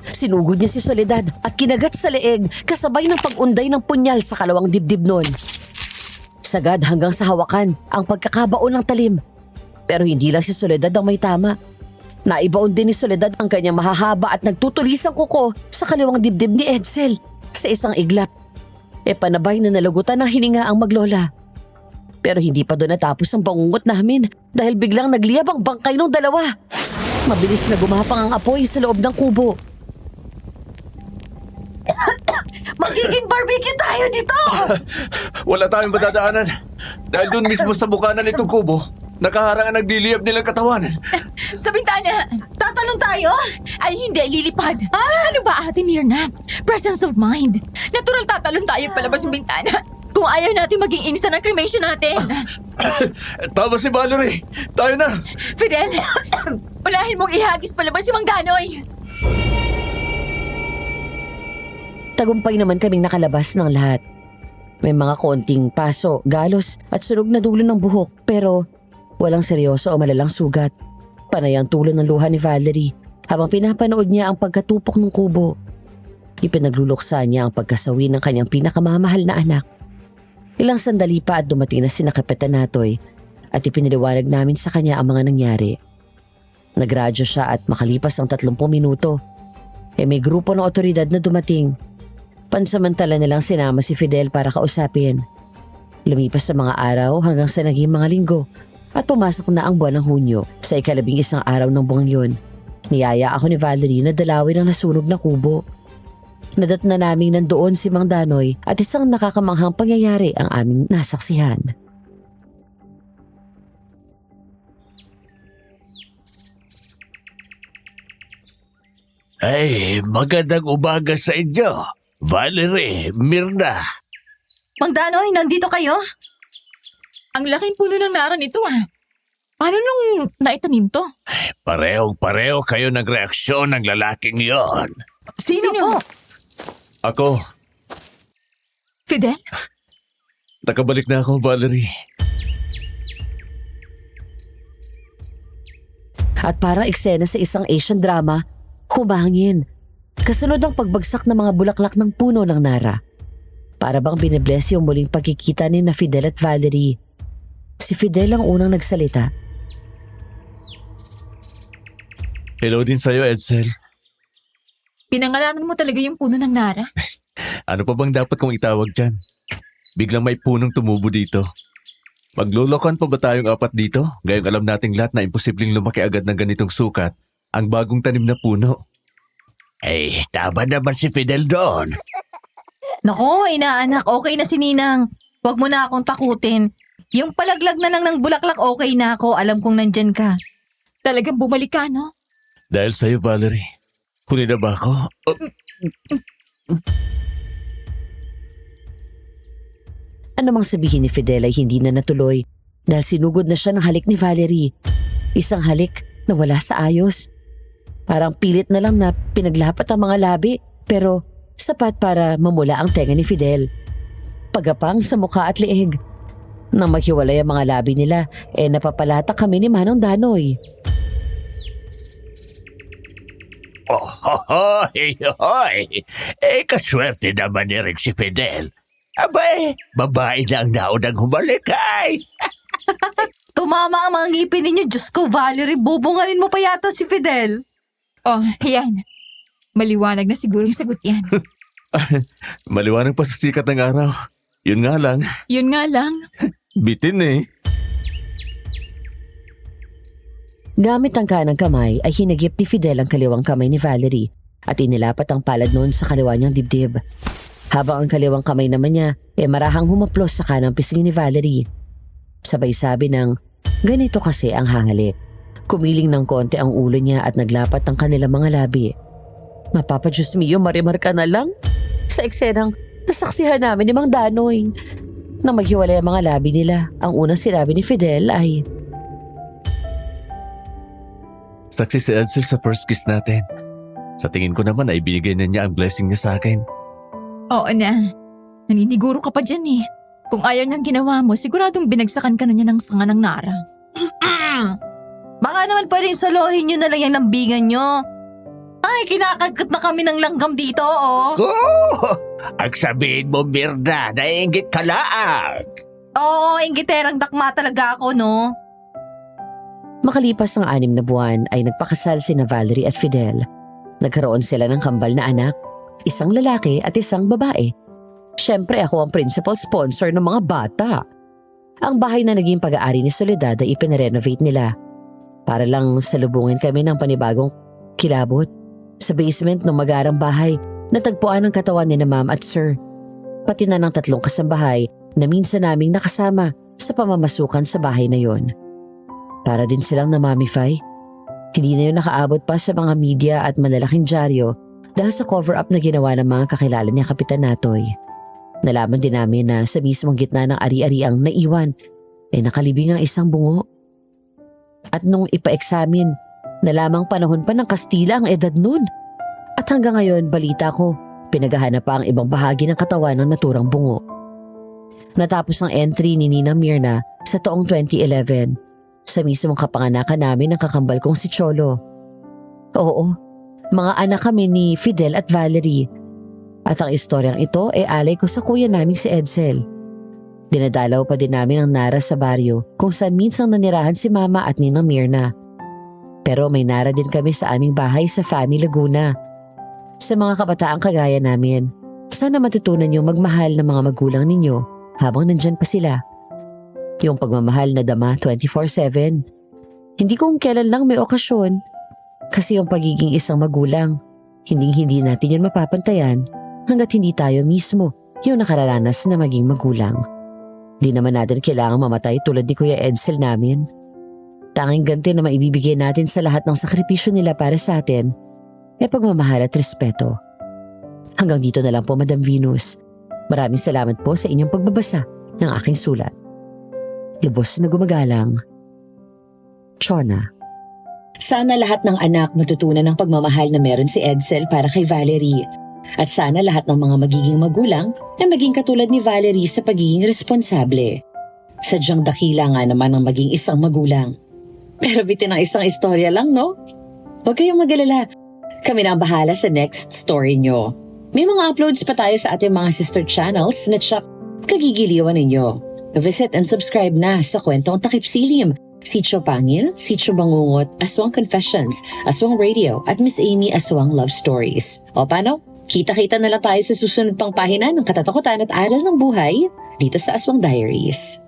Sinugod niya si Soledad at kinagat sa leeg kasabay ng pag-unday ng punyal sa kalawang dibdib nun. Sagad hanggang sa hawakan ang pagkakabaon ng talim. Pero hindi lang si Soledad ang may tama. Naibaon din ni Soledad ang kanyang mahahaba at nagtutulisang kuko sa kaliwang dibdib ni Edsel sa isang iglap. Panabay na nalagutan ng hininga ang maglola. Pero hindi pa doon natapos ang bangungot namin dahil biglang nagliyab ang bangkay ng dalawa. Mabilis na gumapang ang apoy sa loob ng kubo. Magiging barbecue tayo dito! Wala tayong madadaanan. Dahil doon mismo sa bukanan nitong kubo, nakaharang ang nagliliyab nilang katawan. Sa bintana! Tatalon tayo? Ay, hindi. Lilipad. Ano ba, Ate Mirna? Presence of mind. Natural tatalon tayo palabas ng bintana. Kung ayaw natin maging instant ang cremation natin. Tama si Valerie. Tayo na. Fidel, unahin mong ihagis palabas si Mang Danoy. Tagumpay naman kaming nakalabas ng lahat. May mga konting paso, galos at sunog na dulo ng buhok pero walang seryoso o malalang sugat. Panay ang tulo ng luha ni Valerie habang pinapanood niya ang pagkatupok ng kubo. Ipinagluluksa niya ang pagkasawi ng kanyang pinakamamahal na anak. Ilang sandali pa at dumating na sina Kapitan Natoy at ipinaliwanag namin sa kanya ang mga nangyari. Nagradyo siya at makalipas ang 30 minuto, may grupo ng otoridad na dumating. Pansamantala nilang sinama si Fidel para kausapin. Lumipas sa mga araw hanggang sa naging mga linggo at pumasok na ang buwan ng Hunyo. Sa 11 araw ng buwang yun, niyaya ako ni Valerie na dalawin ang nasunog na kubo. Nadat na naming nandoon si Mang Danoy at isang nakakamanghang pangyayari ang aming nasaksihan. Ay, magandang umaga sa inyo. Valerie, Mirna. Mang Danoy, nandito kayo? Ang laking puno ng nara nito Paano nung naitanim to? Parehong-pareho kayo ng reaksyon ng lalaking yon. Sino po? Ako, Fidel? nakabalik na ako, Valerie. At para eksena sa isang Asian drama, kumangin. Kasunod ang pagbagsak ng mga bulaklak ng puno ng nara. Para bang binibless yung muling pagkikita ni na Fidel at Valerie. Si Fidel ang unang nagsalita. Hello din sa'yo, Edsel. Pinangalanan mo talaga yung puno ng nara? Ano pa bang dapat kong itawag dyan? Biglang may punong tumubo dito. Maglolokohan pa ba tayong 4 dito? Gayong alam nating lahat na imposibleng lumaki agad ng ganitong sukat ang bagong tanim na puno. Ay, tama naman si Fidel doon. Nako, inaanak, okay na si Ninang. Huwag mo na akong takutin. Yung palaglag na lang ng bulaklak, okay na ako. Alam kong nandyan ka. Talagang bumalik ka, no? Dahil sa'yo, Valerie. Huli na ba ako? Ano mang sabihin ni Fidel ay hindi na natuloy dahil sinugod na siya ng halik ni Valerie. Isang halik na wala sa ayos. Parang pilit na lang na pinaglapat ang mga labi pero sapat para mamula ang tenga ni Fidel. Pagapang sa mukha at leeg. Nang maghiwalay ang mga labi nila, napapalatak kami ni Manong Danoy. Oh, hoy, hoy. Kaswerte naman ni Rick si Fidel. Abay, babae na ang naunang humalik ay. Tumama ang mga ngipin ninyo. Diyos ko, Valerie, bubunganin mo pa yata si Fidel. Oh, yan. Maliwanag na siguro yung sagot yan. Maliwanag pa sa sikat ng araw. Yun nga lang, Yun nga lang. bitin eh. Gamit ang kanang kamay ay hinagip ni Fidel ang kaliwang kamay ni Valerie at inilapat ang palad noon sa kaliwa niyang dibdib. Habang ang kaliwang kamay naman niya marahang humaplos sa kanang pisngi ni Valerie. Sabay sabi ng, ganito kasi ang hahalik. Kumiling ng konti ang ulo niya at naglapat ang kanilang mga labi. Mapapa Diyos mio, marimar ka na lang. Sa eksenang nasaksihan namin ni Mang Danoy. Nang maghiwalay ang mga labi nila, ang unang sinabi ni Fidel ay, Saksi si Edsel sa first kiss natin. Sa tingin ko naman ay binigay na niya ang blessing niya sa akin. Oo na. Naniniguro ka pa dyan eh. Kung ayaw niyang ginawa mo, siguradong binagsakan ka na niya ng sanga ng nara. Baka naman pwedeng salohin nyo na lang yung lambingan nyo. Ay, kinakagkat na kami ng langgam dito, oh. Oh, ang sabihin mo, Mirna, naiingit ka laang. Oo, inggiterang dakma talaga ako, no? Makalipas ang 6 na buwan ay nagpakasal sina Valerie at Fidel. Nagkaroon sila ng kambal na anak, isang lalaki at isang babae. Siyempre ako ang principal sponsor ng mga bata. Ang bahay na naging pag-aari ni Soledad ay ipinarenovate nila. Para lang salubungin kami ng panibagong kilabot. Sa basement ng magarang bahay Natagpuan ang katawan ni na ma'am at sir. Pati na ng 3 kasambahay na minsan naming nakasama sa pamamasukan sa bahay na yon. Para din silang namamify. Hindi na yun nakaabot pa sa mga media at malalaking dyaryo dahil sa cover-up na ginawa ng mga kakilala ni Kapitan Natoy. Nalaman din namin na sa mismong gitna ng ari-ariang naiwan ay nakalibing ang isang bungo. At nung ipa-examine, nalamang panahon pa ng Kastila ang edad nun. At hanggang ngayon, balita ko, pinaghahanap pa ang ibang bahagi ng katawan ng naturang bungo. Natapos ang entry ni Ninang Mirna sa taong 2011 sa mismong kapanganakan namin ng kakambal kong si Cholo. Oo, mga anak kami ni Fidel at Valerie. At ang istoryang ito ay alay ko sa kuya namin si Edsel. Dinadalaw pa din namin ang Nara sa baryo kung saan minsang nanirahan si Mama at Ninang Mirna. Pero may Nara din kami sa aming bahay sa Fami Laguna. Sa mga kabataang kagaya namin, sana matutunan niyo magmahal ng mga magulang ninyo habang nandyan pa sila. Yung pagmamahal na dama 24/7. Hindi kung kailan lang may okasyon. Kasi yung pagiging isang magulang, hindi natin yun mapapantayan hanggat hindi tayo mismo yung nakararanas na maging magulang. Di naman natin kailangang mamatay tulad ni Kuya Edsel namin. Tanging ganti na maibibigay natin sa lahat ng sakripisyo nila para sa atin ay pagmamahal at respeto. Hanggang dito na lang po, Madam Venus. Maraming salamat po sa inyong pagbabasa ng aking sulat. Lubos na gumagalang, Chona. Sana lahat ng anak matutunan ng pagmamahal na meron si Edsel para kay Valerie. At sana lahat ng mga magiging magulang na maging katulad ni Valerie sa pagiging responsable. Sadyang dakila nga naman ang maging isang magulang. Pero bitin ang isang istorya lang, no? Huwag kayong mag-alala. Kami na ang bahala sa next story nyo. May mga uploads pa tayo sa ating mga sister channels na tsak kagigiliwan ninyo. Visit and subscribe na sa Kwentong Takip Silim, Sitio Pangil, Sitio Bangungot, Aswang Confessions, Aswang Radio at Miss Amy Aswang Love Stories. O paano? Kita-kita na lang tayo sa susunod pang pahina ng katatakutan at aral ng buhay dito sa Aswang Diaries.